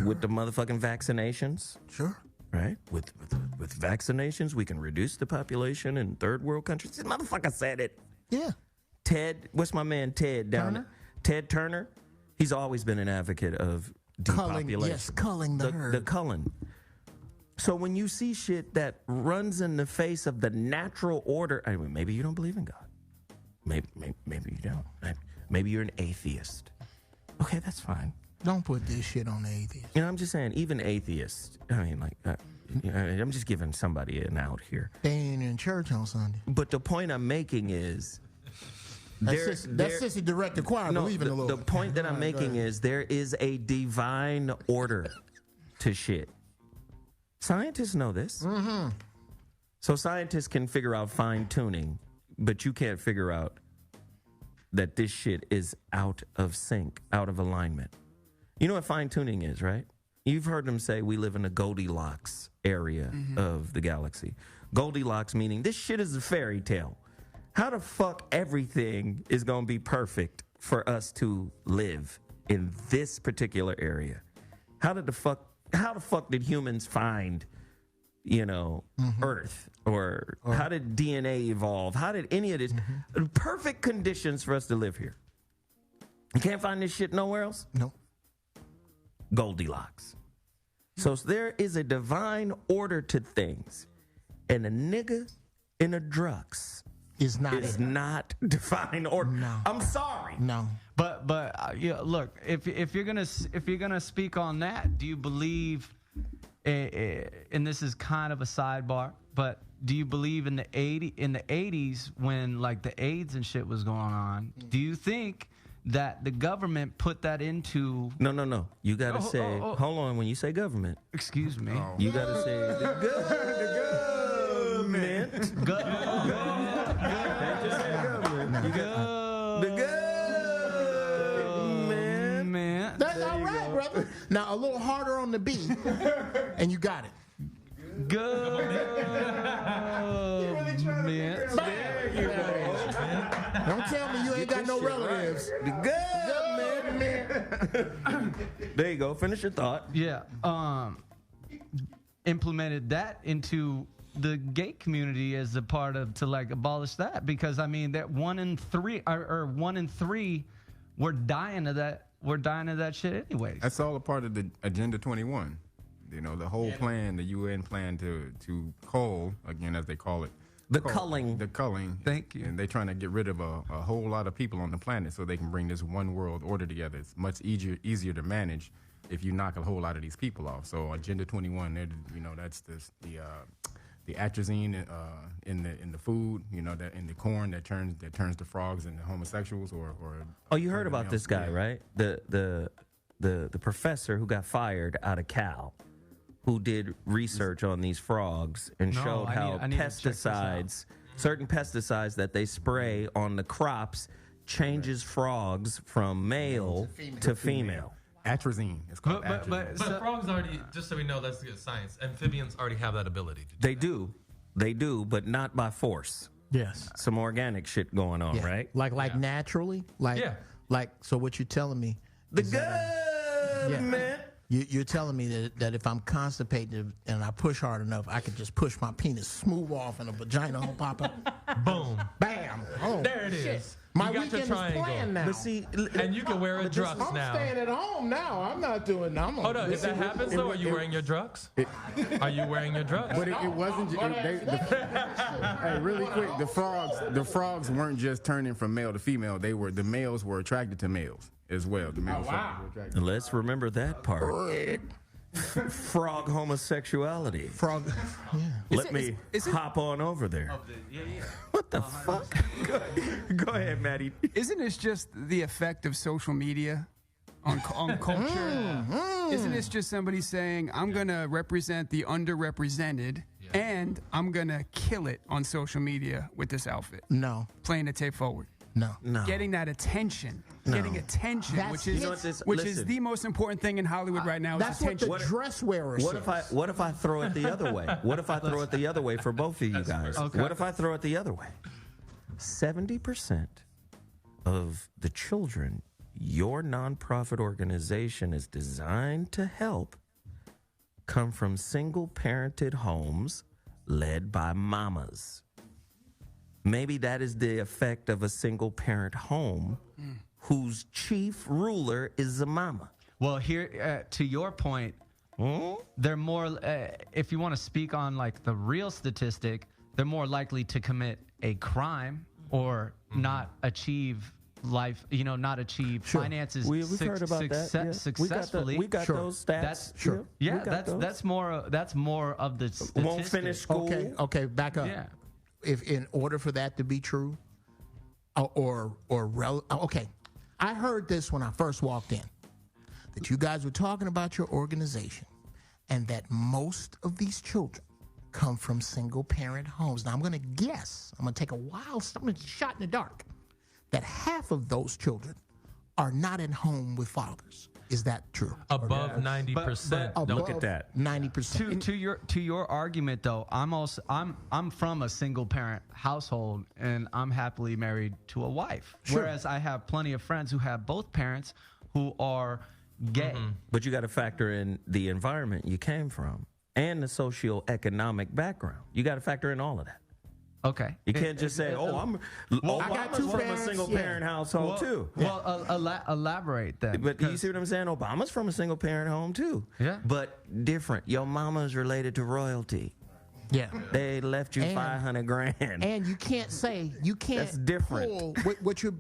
with the motherfucking vaccinations. Sure. Right? With vaccinations, we can reduce the population in third world countries. This motherfucker said it. Yeah. Ted, what's my man Ted down there? Ted Turner? He's always been an advocate of depopulation. Culling the herd. The culling. So when you see shit that runs in the face of the natural order, I mean, maybe you don't believe in God. Maybe you don't. Maybe you're an atheist. Okay, that's fine. Don't put this shit on the atheist. I'm just saying, even atheists, I'm just giving somebody an out here. They ain't in church on Sunday. But the point I'm making is, That's sissy directed choir. No, Believe in the Lord. the point that I'm making is there is a divine order to shit. Scientists know this. Mm-hmm. So scientists can figure out fine tuning, but you can't figure out that this shit is out of sync, out of alignment. You know what fine tuning is, right? You've heard them say we live in a Goldilocks area of the galaxy. Goldilocks meaning this shit is a fairy tale. How the fuck everything is going to be perfect for us to live in this particular area? How the fuck did humans find, Earth? Or how did DNA evolve? How did any of this? Perfect conditions for us to live here. You can't find this shit nowhere else? No. Goldilocks. So there is a divine order to things. And a nigga in a drugs is not divine order. No. I'm sorry. No. But look, if you're gonna speak on that, do you believe? And this is kind of a sidebar, but do you believe in the 80s when like the AIDS and shit was going on? Do you think that the government put that into? No. You gotta say. Hold on. When you say government, excuse me. You gotta say the government. The government. That's all right, brother. Now a little harder on the B, and you got it. Don't tell me you ain't got no relatives. There you go. Finish your thought. Yeah. Implemented that into the gay community as a part of to like abolish that, because I mean that 1 in 3 or 1 in 3 we're dying of that. We're dying of that shit anyways. That's all a part of the Agenda 21. The whole plan, the UN plan to cull, again, as they call it. The culling. The culling. Thank you. And they're trying to get rid of a whole lot of people on the planet so they can bring this one world order together. It's much easier to manage if you knock a whole lot of these people off. So Agenda 21, that's the atrazine in the food, that in the corn that turns the frogs into homosexuals or you heard about this guy, right? The professor who got fired out of Cal, who did research on these frogs and showed how certain pesticides that they spray on the crops changes frogs from male to female. Atrazine. It's called atrazine. But frogs already, just so we know, that's good science. Amphibians already have that ability to do They do, but not by force. Yes. Some organic shit going on, right? Like naturally? So what you're telling me? The government. You're telling me that if I'm constipated and I push hard enough, I could just push my penis smooth off and a vagina will pop up. Boom. Bam. Oh, there it is. My you got weekend your is planned now. But see, and you can wear a drux now. I'm staying at home now. I'm not doing. Hold on. If that happens, though, are you wearing your drux? Are you wearing your drux? But it wasn't. Hey, really quick, the frogs weren't just turning from male to female. The males were attracted to males as well. The males were attracted. Let's remember that part. Frog homosexuality. Frog. Yeah. Let me hop on over there. What the fuck? Go ahead, Maddie. Isn't this just the effect of social media on culture? Isn't this just somebody saying, I'm going to represent the underrepresented and I'm going to kill it on social media with this outfit? No. Playing the tape forward. No. Getting that attention. Getting attention, which is the most important thing in Hollywood right now. That's is attention. what the dress wearer says. What if I throw it the other way? What if I throw it the other way for both of you guys? Okay. What if I throw it the other way? 70% of the children your nonprofit organization is designed to help come from single-parented homes led by mamas. Maybe that is the effect of a single-parent home whose chief ruler is a mama. Well, here, to your point, they're more, if you want to speak on like the real statistic, they're more likely to commit a crime or not achieve life, not achieve finances We've heard about that. Successfully. We got those stats. That's more of the statistic. Won't finish school. Okay, back up. Yeah. If in order for that to be true, Okay, I heard this when I first walked in, that you guys were talking about your organization and that most of these children come from single parent homes. Now I'm going to guess, I'm going to take a wild, I'm going to shot in the dark, that half of those children are not at home with fathers. Is that true? Above 90%. Look at that. 90%. To your argument though, I'm from a single parent household and I'm happily married to a wife. Sure. Whereas I have plenty of friends who have both parents who are gay. But you got to factor in the environment you came from and the socioeconomic background. You got to factor in all of that. Okay. You can't just say, I'm got two from parents, a single parent household too. Well, elaborate that. But you see what I'm saying? Obama's from a single parent home too. Yeah. But different. Your mama's related to royalty. Yeah. They left you $500,000. And you can't That's different. pull what you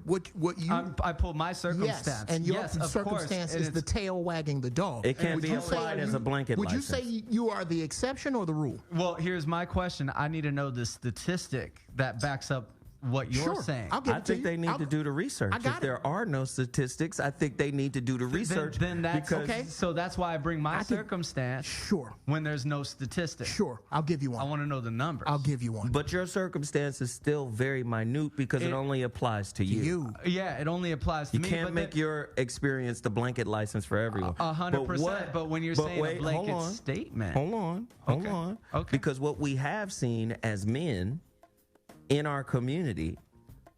I pull my circumstance. Yes, and your circumstance is the tail wagging the dog. It can't be applied as a blanket license. Would you say you are the exception or the rule? Well, here's my question. I need to know the statistic that backs up what you're saying. I think they need to do the research. If there are no statistics, I think they need to do the research. Then that's okay. So that's why I bring my circumstance. Sure. When there's no statistics. Sure. I'll give you one. I want to know the numbers. I'll give you one. But your circumstance is still very minute because it only applies to you. Yeah, it only applies to me. You can't make your experience the blanket license for everyone. 100%. But when you're saying a blanket statement. Hold on. Okay. Because what we have seen as men in our community,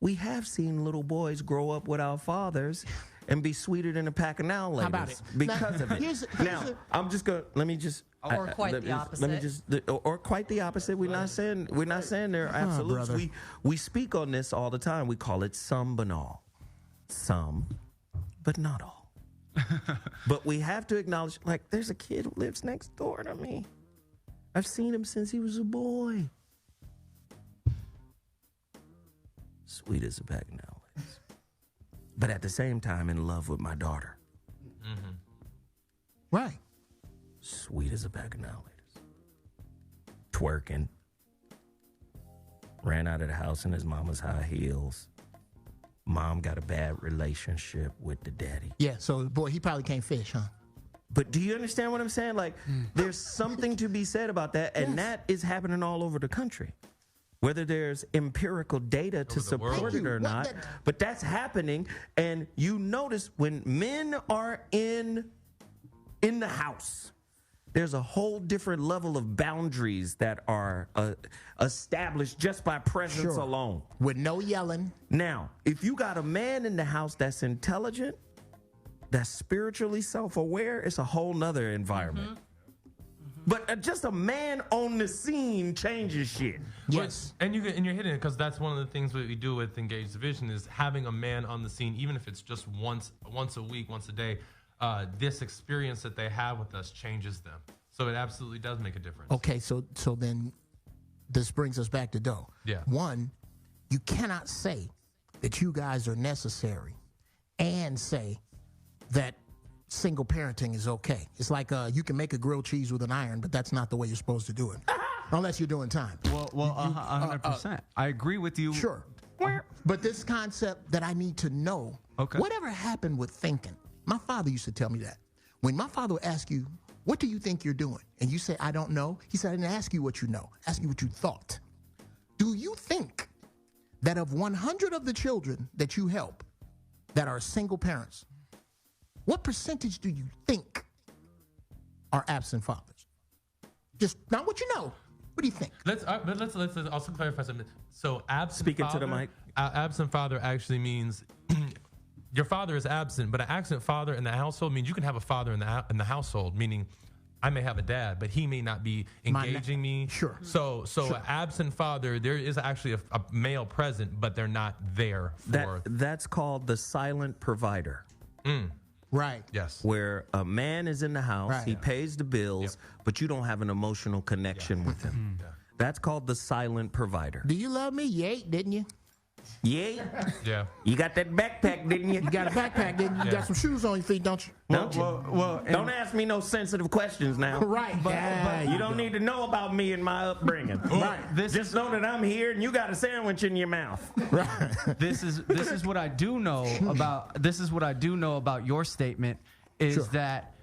we have seen little boys grow up without fathers and be sweeter than a pack of now How about it? because of it. Now, I'm just going. Let me just. Or quite the opposite. Let me just. Or quite the opposite. We're not saying there are absolutes. We speak on this all the time. We call it some but all. Some, but not all. But we have to acknowledge, like, there's a kid who lives next door to me. I've seen him since he was a boy. Sweet as a bag of nowadays. But at the same time, in love with my daughter. Mm-hmm. Right. Sweet as a bag of nowadays. Twerking. Ran out of the house in his mama's high heels. Mom got a bad relationship with the daddy. Yeah, so, boy, he probably can't fish, huh? But do you understand what I'm saying? Like, there's something to be said about that, and that is happening all over the country. Whether there's empirical data to support it or not, but that's happening. And you notice when men are in the house, there's a whole different level of boundaries that are established just by presence alone. With no yelling. Now, if you got a man in the house that's intelligent, that's spiritually self-aware, it's a whole nother environment. Mm-hmm. But just a man on the scene changes shit. Yes. And you're hitting it because that's one of the things that we do with Engage the Vision is having a man on the scene, even if it's just once a week, once a day. This experience that they have with us changes them. So it absolutely does make a difference. Okay, so then this brings us back to Doe. Yeah. One, you cannot say that you guys are necessary and say that single parenting is okay. It's like you can make a grilled cheese with an iron, but that's not the way you're supposed to do it. Unless you're doing time. Well, 100%. I agree with you. Sure. But this concept that I need to know, whatever happened with thinking? My father used to tell me that. When my father would ask you, what do you think you're doing? And you say, I don't know. He said, I didn't ask you what you know. Ask you what you thought. Do you think that of 100 of the children that you help that are single parents, what percentage do you think are absent fathers? Just not what you know. What do you think? Let's also clarify something. So absent Speaking father, to the mic. Absent father actually means your father is absent, but an absent father in the household means you can have a father in the household, meaning I may have a dad, but he may not be engaging me. Sure. So an absent father, there is actually a male present, but they're not there for. That's called the silent provider. Right. Yes. Where a man is in the house, he pays the bills, but you don't have an emotional connection with him. That's called the silent provider. Do you love me? You ate, didn't you? Yeah. Yeah. You got that backpack, didn't you? You got a backpack, didn't you? You got some shoes on your feet, don't you? Don't you? Don't ask me no sensitive questions now. Right. But you don't need to know about me and my upbringing. Right. Just know that I'm here and you got a sandwich in your mouth. Right. This is what I do know about. This is what I do know about your statement is Sure. that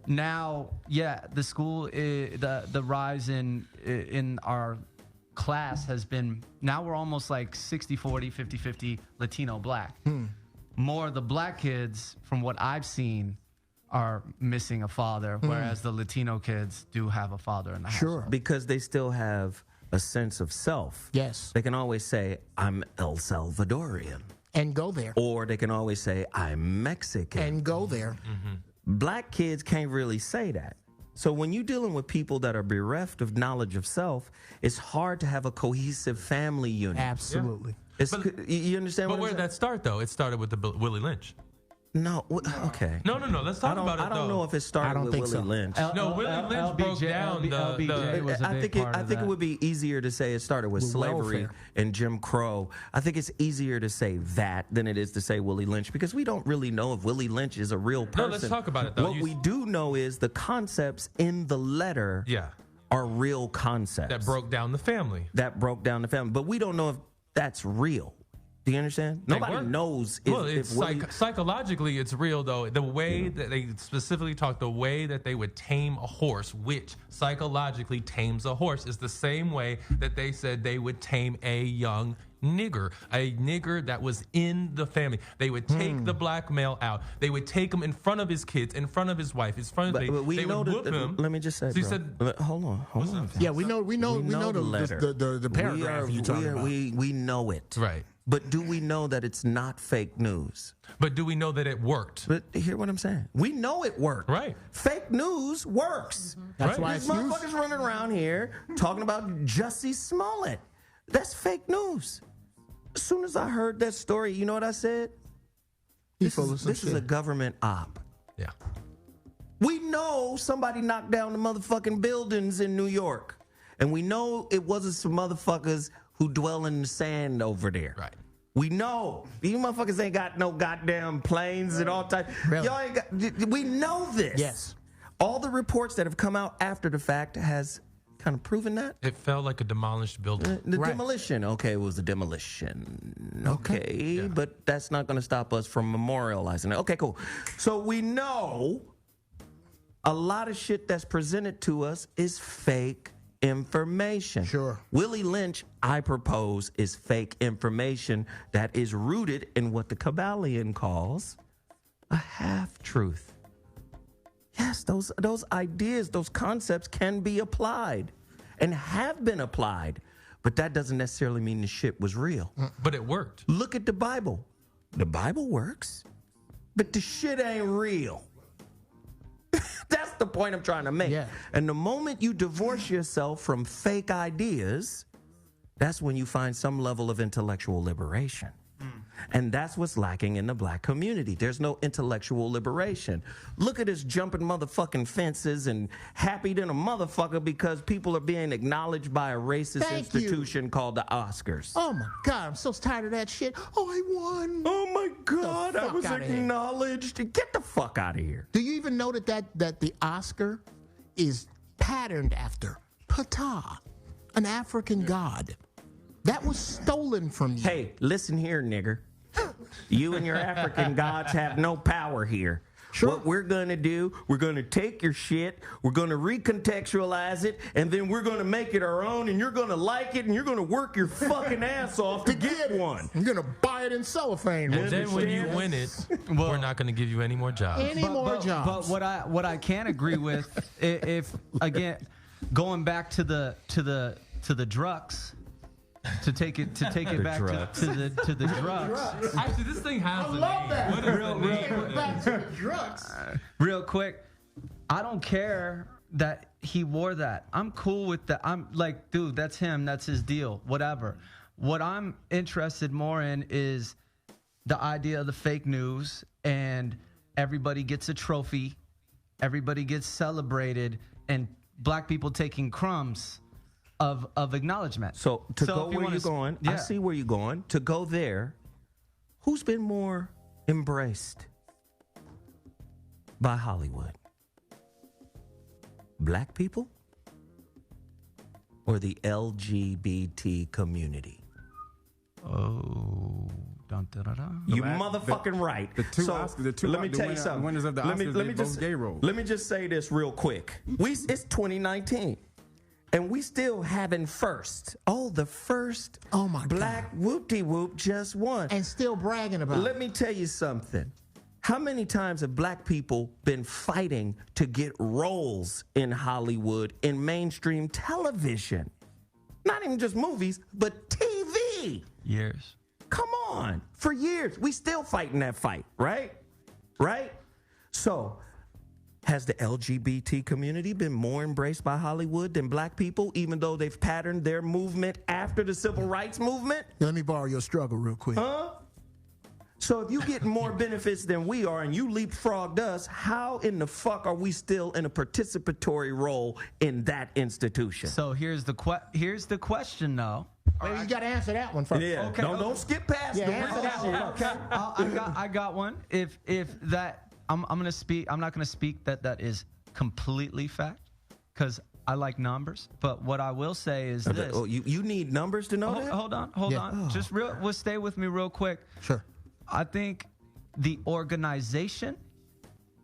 now, the school, the rise in our class has been, now we're almost like 60-40, 50-50 Latino black. More of the black kids, from what I've seen, are missing a father, whereas the Latino kids do have a father in the house. Sure. Because they still have a sense of self. Yes. They can always say, I'm El Salvadorian. And go there. Or they can always say, I'm Mexican. And go there. Black kids can't really say that. So when you're dealing with people that are bereft of knowledge of self, it's hard to have a cohesive family unit. Absolutely. It's, you understand But what where I'm did that start, though? It started with the Willie Lynch. No, okay. No. Let's talk about it. I don't know if it I started don't with think Willie so. Lynch. No, Willie Lynch broke down LBJ was a I big think part of it that. would be easier to say it started with With slavery welfare. and Jim Crow. I think it's easier to say that than it is to say Willie Lynch because we don't really know if Willie Lynch is a real person. No, let's talk about it, though. What we do know is the concepts in the letter are real concepts. That broke down the family. But we don't know if that's real. Do you understand? Nobody knows if, Well, it's psychologically it's real, though. The way that they specifically talk, the way that they would tame a horse, which psychologically tames a horse, is the same way that they said they would tame a young nigger that was in the family. They would take the black male out. They would take him in front of his kids, in front of his wife, in front of But we they know would whoop him. Let me just say, So he bro. said, hold on. Yeah, we know the letter. the paragraph you talking about. We know it. Right. But do we know that it's not fake news? But do we know that it worked? But hear what I'm saying. We know it worked. Right. Fake news works. That's why These it's news. motherfuckers running around here talking about Jussie Smollett. That's fake news. As soon as I heard that story, you know what I said? This is a government op. Yeah. We know somebody knocked down the motherfucking buildings in New York. And we know it wasn't some motherfuckers who dwell in the sand over there. Right. We know. These motherfuckers ain't got no goddamn planes and all types. Really? Y'all ain't got, we know this. Yes. All the reports that have come out after the fact has kind of proven that. It felt like a demolished building. The Right. demolition. Okay, it was a demolition. Okay. Yeah. But that's not going to stop us from memorializing it. Okay, cool. So we know a lot of shit that's presented to us is fake information. Sure. Willie Lynch, I propose, is fake information that is rooted in what the Kabbalion calls a half-truth. Yes, those ideas, those concepts can be applied and have been applied, but that doesn't necessarily mean the shit was real. But it worked. Look at the Bible. The Bible works, but the shit ain't real. That's the point I'm trying to make. Yeah. And the moment you divorce yourself from fake ideas, that's when you find some level of intellectual liberation. And that's what's lacking in the black community. There's no intellectual liberation. Look at us jumping motherfucking fences and happy than a motherfucker because people are being acknowledged by a racist Thank you. institution called the Oscars. Oh my God, I'm so tired of that shit. Oh, I won. Oh my God, I fuck was outta here. acknowledged. Get the fuck out of here. Do you even know that the Oscar is patterned after Ptah, an African god? That was stolen from you. Hey, listen here, nigger. You and your African gods have no power here. Sure. What we're going to do, we're going to take your shit, we're going to recontextualize it, and then we're going to make it our own, and you're going to like it, and you're going to work your fucking ass off to get one. You're going to buy it in cellophane. And then when you win it, we're not going to give you any more jobs. Any more jobs. But what I can agree with, if again, going back to the drugs. To take it back to the drugs. Actually, this thing has a love name. that. What is the name? Back to the drugs. Real quick, I don't care that he wore that. I'm cool with that. I'm like, dude, that's him. That's his deal. Whatever. What I'm interested more in is the idea of the fake news and everybody gets a trophy, everybody gets celebrated, and black people taking crumbs. of acknowledgement. So go if you where wanna you're going, yeah. I see where you're going. To go there, who's been more embraced by Hollywood? Black people or the LGBT community? Oh, dun, dun, dun, dun. You motherfucking right. The two Oscars, let me tell you something. The winners of the Oscars, they both gay roles. Let me just say this real quick. It's 2019. And we still having first. Oh, the first black whoop-de-whoop just won. And still bragging about Let it. me tell you something. How many times have black people been fighting to get roles in Hollywood, in mainstream television? Not even just movies, but TV. Years. Come on. For years. We still fighting that fight, right? Right? So, has the LGBT community been more embraced by Hollywood than black people, even though they've patterned their movement after the civil rights movement? Let me borrow your struggle real quick. Huh? So if you get more benefits than we are and you leapfrogged us, how in the fuck are we still in a participatory role in that institution? So here's the question, though. You got to answer that one first. Yeah. Okay. Don't skip past the answer that one. Okay. I got one. If that I'm gonna speak. I'm not gonna speak that is completely fact, because I like numbers. But what I will say is this. Oh, you need numbers to know that? Hold on. Just stay with me real quick. Sure. I think the organization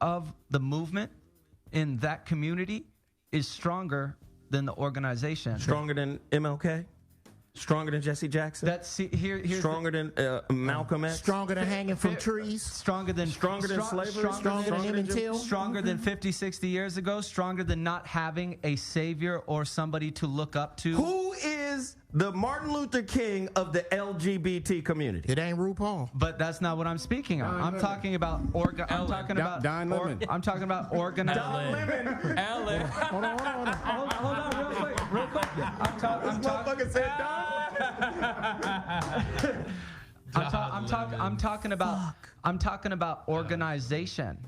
of the movement in that community is stronger than the organization. Stronger than MLK? Stronger than Jesse Jackson? Here's stronger than Malcolm X? Stronger than hanging from trees? Stronger than slavery? Stronger than Emmett Till? Stronger than 50, 60 years ago? Stronger than not having a savior or somebody to look up to? Who is the Martin Luther King of the LGBT community? It ain't RuPaul. But that's not what I'm speaking of. I'm talking about I'm talking about Don Lemon. I'm talking about organization. Don Lemon. Ellen. Hold on, real quick. I'm talking about organization.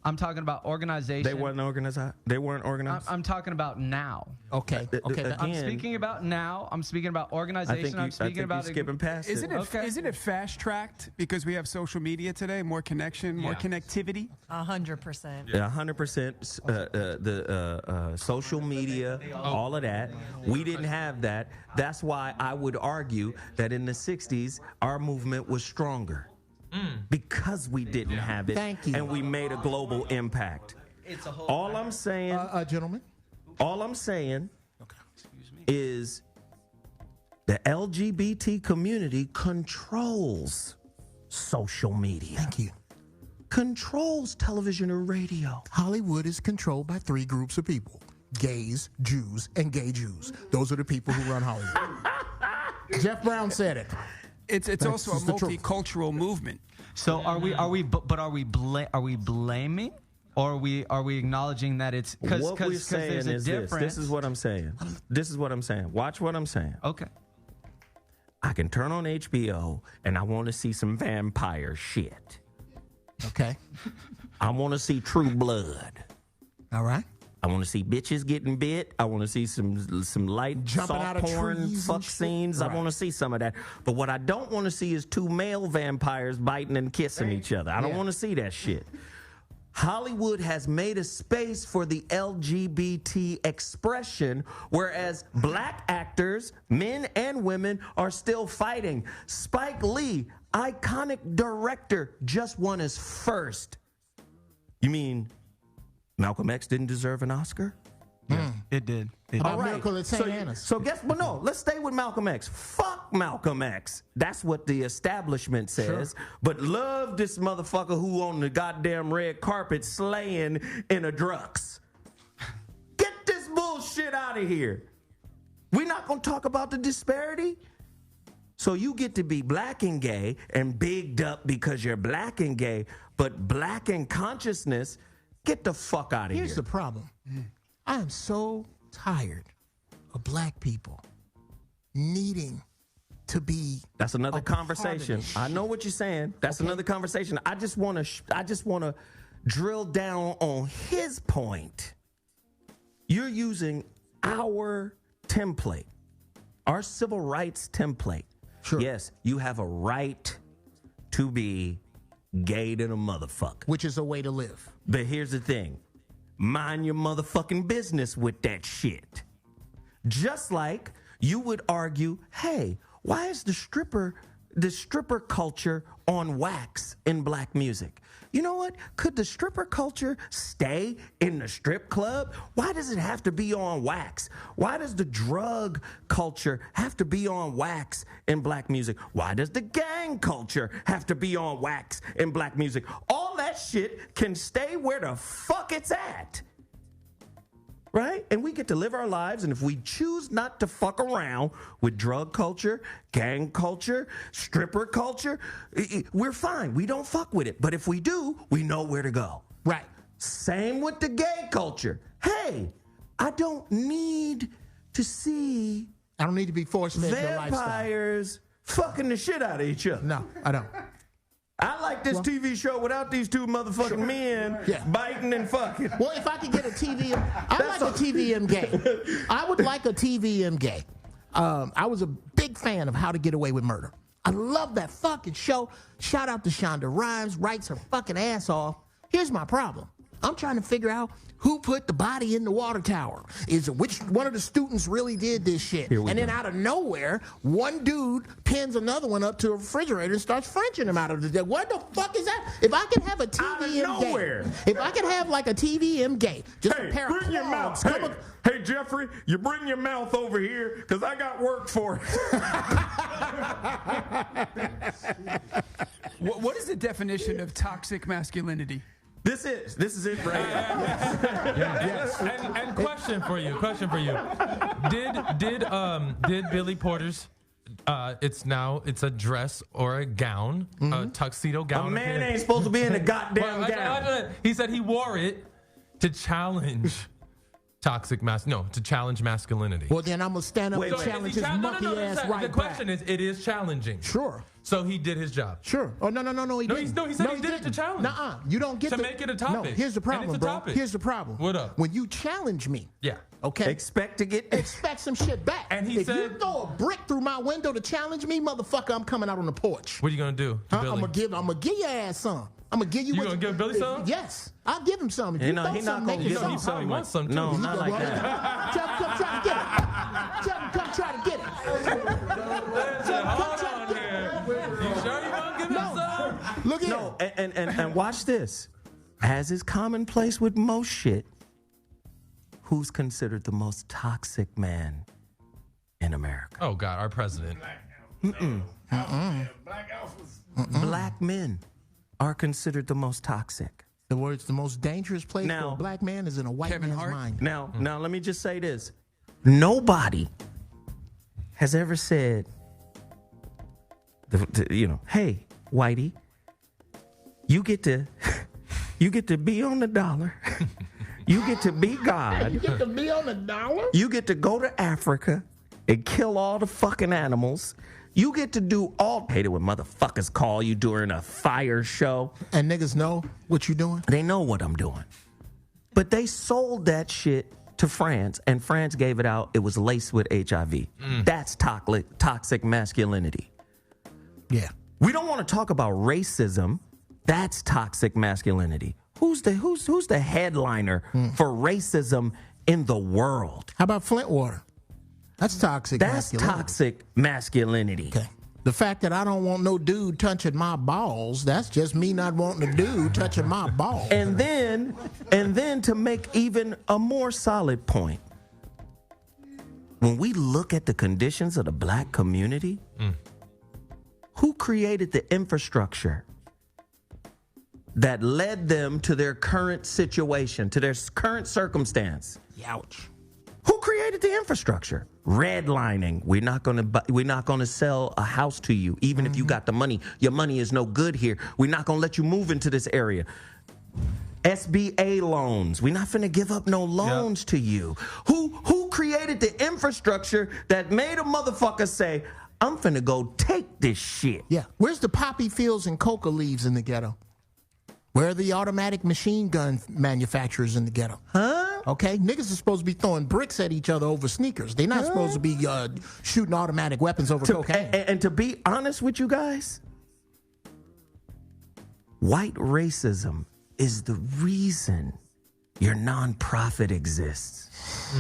I'm talking about organization. They weren't organized. They weren't organized. I'm talking about now. Okay. Again, I'm speaking about now. I'm speaking about organization. I'm speaking about skipping past it. Isn't it fast tracked because we have social media today? More connection, more connectivity. 100%. Yeah, 100%. The social media, all of that. We didn't have that. That's why I would argue that in the 60s, our movement was stronger. Because we didn't have it. Thank you. And we made a global impact. All I'm saying, gentlemen. all I'm saying is the LGBT community controls social media. Thank you. Controls television and radio. Hollywood is controlled by three groups of people: gays, Jews, and gay Jews. Those are the people who run Hollywood. Geoff Brown said it. It's also a multicultural movement. So are we blaming, or are we acknowledging that it's because What we're saying there's a is difference? this is what I'm saying. This is what I'm saying. Watch what I'm saying. Okay. I can turn on HBO and I want to see some vampire shit. Okay. I want to see True Blood. All right. I want to see bitches getting bit. I want to see some light Jumping soft out of porn trees fuck and shit. scenes. Right. I want to see some of that. But what I don't want to see is two male vampires biting and kissing each other. I don't want to see that shit. Hollywood has made a space for the LGBT expression, whereas black actors, men and women, are still fighting. Spike Lee, iconic director, just won his first. You mean Malcolm X didn't deserve an Oscar? Yeah, it did. All right. Miracle at St. Anna's. So no, let's stay with Malcolm X. Fuck Malcolm X. That's what the establishment says. Sure. But love this motherfucker who on the goddamn red carpet slaying in a drux. Get this bullshit out of here. We're not going to talk about the disparity. So you get to be black and gay and bigged up because you're black and gay, but black in consciousness, get the fuck out of here. Here's the problem. I am so tired of black people needing to be. That's another conversation. I know what you're saying. That's another conversation. I just want to drill down on his point. You're using our template, Our civil rights template. Sure. Yes, you have a right to be gay than a motherfucker. Which is a way to live. But here's the thing. Mind your motherfucking business with that shit. Just like you would argue, hey, why is the stripper culture on wax in black music? You know what? Could the stripper culture stay in the strip club? Why does it have to be on wax? Why does the drug culture have to be on wax in black music? Why does the gang culture have to be on wax in black music? All that shit can stay where the fuck it's at. Right? And we get to live our lives, and if we choose not to fuck around with drug culture, gang culture, stripper culture, we're fine. We don't fuck with it. But if we do, we know where to go. Right. Same with the gay culture. Hey, I don't need to see I don't need to be forced fed the lifestyle. vampires fucking the shit out of each other. No, I don't. I like this TV show without these two motherfucking men biting and fucking. Well, if I could get a TVM, I like a TVM gay. I would like a TVM gay. I was a big fan of How to Get Away with Murder. I love that fucking show. Shout out to Shonda Rhimes, writes her fucking ass off. Here's my problem. I'm trying to figure out who put the body in the water tower. Is it which one of the students really did this shit? And then out of nowhere, one dude pins another one up to a refrigerator and starts Frenching him out of the day. What the fuck is that? If I could have a TVM gay, if I could have like a TVM gay, just a pair of bring your mouth. Hey, Jeffrey, you bring your mouth over here because I got work for it. What is the definition of toxic masculinity? This is it right here. Yes. And question for you. Did Billy Porter's it's a dress or a gown, a tuxedo gown. A man ain't supposed to be in a goddamn gown. He said he wore it to challenge to challenge masculinity. Well, then I'm going to stand up and challenge his monkey ass right back. The question is, it is challenging. Sure. So he did his job. Sure. Oh, no, he didn't. He said he did it to challenge. Nuh-uh. You don't get to make it a topic. No, here's the problem, and it's a bro. topic. Here's the problem. What up? When you challenge me, okay? Expect some shit back. And he if said, you throw a brick through my window to challenge me, motherfucker, I'm coming out on the porch. What are you gonna do? I'm gonna give your ass some. I'm gonna give you. You gonna give Billy some? Yes, I'll give him some. He's not gonna give him some. He wants some too. No, not like that. Tell him come try to get it. Tell him come try to get it. Hold on here. You sure you gonna give him some? Look here. No, and watch this. As is commonplace with most shit, who's considered the most toxic man in America? Oh God, our president. Black men are considered the most toxic. The most dangerous place for a black man is in a white man's mind. Now, let me just say this. Nobody has ever said, hey, Whitey, you get to be on the dollar. You get to be God. You get to be on the dollar? You get to go to Africa and kill all the fucking animals. You get to do all. Hate it when motherfuckers call you during a fire show. And niggas know what you doing? They know what I'm doing. But they sold that shit to France, and France gave it out. It was laced with HIV. That's toxic masculinity. Yeah. We don't want to talk about racism. That's toxic masculinity. Who's the headliner for racism in the world? How about Flintwater? That's toxic masculinity. That's toxic masculinity. Okay. The fact that I don't want no dude touching my balls, that's just me not wanting a dude touching my balls. And then to make even a more solid point, when we look at the conditions of the black community, who created the infrastructure that led them to their current situation, to their current circumstance? Ouch. Who created the infrastructure? Redlining. We're not going to sell a house to you, even if you got the money. Your money is no good here. We're not going to let you move into this area. SBA loans. We're not finna give up no loans to you. Who created the infrastructure that made a motherfucker say, I'm finna go take this shit? Yeah. Where's the poppy fields and coca leaves in the ghetto? Where are the automatic machine gun manufacturers in the ghetto? Huh? Okay, niggas are supposed to be throwing bricks at each other over sneakers. They're not supposed to be shooting automatic weapons over cocaine. And to be honest with you guys, white racism is the reason your nonprofit exists.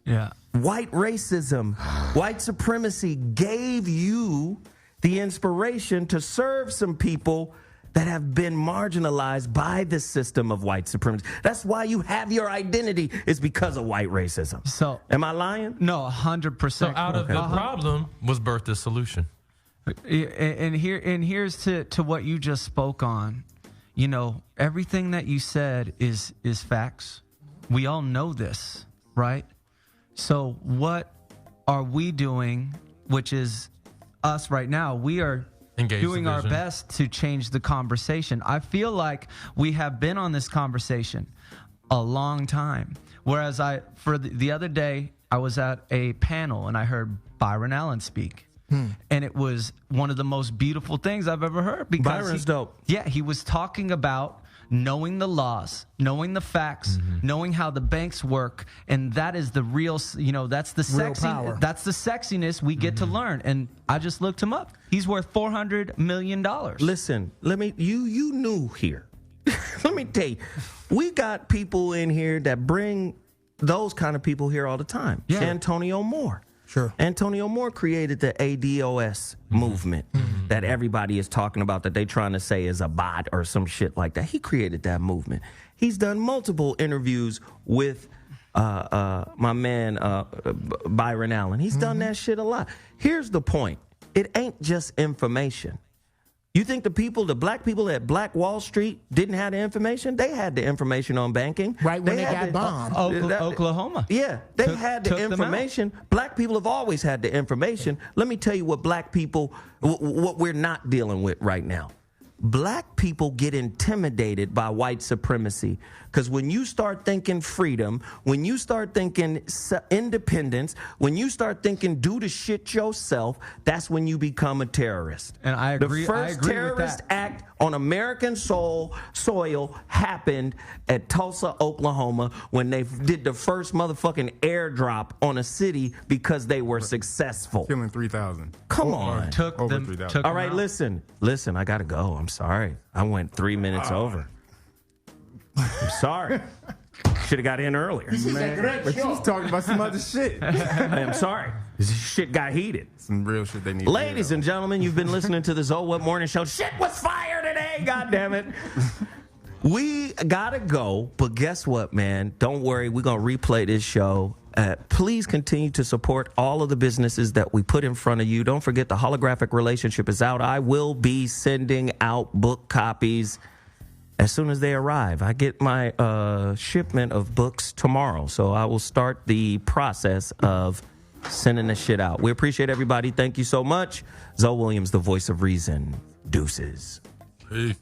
Yeah. White racism, white supremacy gave you the inspiration to serve some people that have been marginalized by the system of white supremacy. That's why you have your identity, is because of white racism. So, am I lying? No, 100%. So out of the problem was birthed the solution. And here's to what you just spoke on. You know, everything that you said is facts. We all know this, right? So what are we doing, which is us right now? We are doing our best to change the conversation. I feel like we have been on this conversation a long time. Whereas the other day, I was at a panel and I heard Byron Allen speak. And it was one of the most beautiful things I've ever heard. Because Byron's dope. Yeah, he was talking about knowing the laws, knowing the facts, knowing how the banks work, and that is the real, that's the sexiness we get to learn. And I just looked him up. He's worth $400 million. Listen, you new here. Let me tell you, we got people in here that bring those kind of people here all the time. Yeah. Antonio Moore. Sure. Antonio Moore created the ADOS movement that everybody is talking about, that they trying to say is a bot or some shit like that. He created that movement. He's done multiple interviews with my man Byron Allen. He's done that shit a lot. Here's the point. It ain't just information. You think the black people at Black Wall Street didn't have the information? They had the information on banking. Right when they got bombed. Oklahoma. Yeah, they had the information. Black people have always had the information. Let me tell you what black people, what we're not dealing with right now. Black people get intimidated by white supremacy, because when you start thinking freedom, when you start thinking independence, when you start thinking do the shit yourself, that's when you become a terrorist. And I agree. The first terrorist act on American soil happened at Tulsa, Oklahoma, when they did the first motherfucking airdrop on a city because they were successful. Killing 3,000. Come on. Took Over them. 3,000. All right, listen, I gotta go. I'm sorry. I went 3 minutes over. I'm sorry. Should have got in earlier. But you was talking about some other shit. I'm sorry. This shit got heated. Some real shit they need. Ladies and gentlemen, you've been listening to the ZoWhat Morning Show. Shit was fire today, God damn it. We gotta go, but guess what, man? Don't worry, we're gonna replay this show. Please continue to support all of the businesses that we put in front of you. Don't forget the holographic relationship is out. I will be sending out book copies as soon as they arrive. I get my shipment of books tomorrow, so I will start the process of sending this shit out. We appreciate everybody. Thank you so much. Zoe Williams, the voice of reason. Deuces. Peace.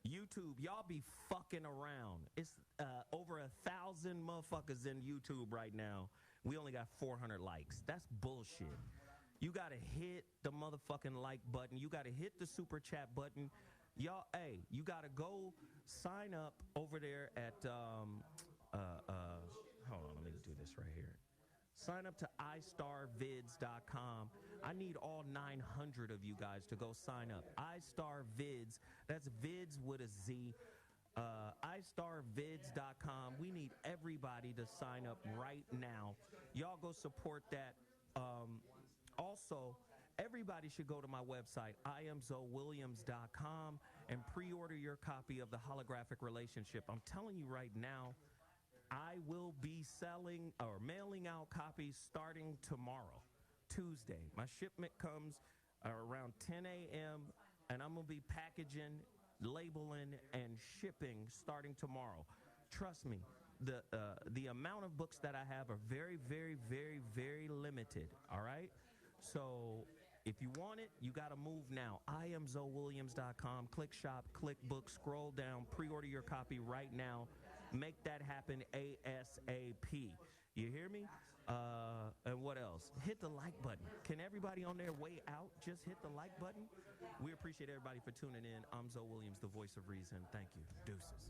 YouTube, y'all be fucking around. It's over 1,000 motherfuckers in YouTube right now. We only got 400 likes. That's bullshit. You gotta hit the motherfucking like button. You gotta hit the super chat button. Y'all, hey, you gotta go sign up over there at hold on, let me do this right here. Sign up to istarvids.com. I need all 900 of you guys to go sign up. istarvids, that's vids with a Z. istarvids.com. We need everybody to sign up right now. Y'all go support that. Also, everybody should go to my website, iamzowilliams.com, and pre-order your copy of The Holographic Relationship. I'm telling you right now, I will be selling or mailing out copies starting tomorrow, Tuesday. My shipment comes around 10 a.m., and I'm going to be packaging, labeling, and shipping starting tomorrow. Trust me, the amount of books that I have are very, very, very, very limited, all right? So if you want it, you got to move now. IamZoWilliams.com. Click shop, click book, scroll down, pre-order your copy right now. Make that happen ASAP. You hear me? And what else? Hit the like button. Can everybody on their way out just hit the like button? We appreciate everybody for tuning in. I'm Zoe Williams, the voice of reason. Thank you. Deuces.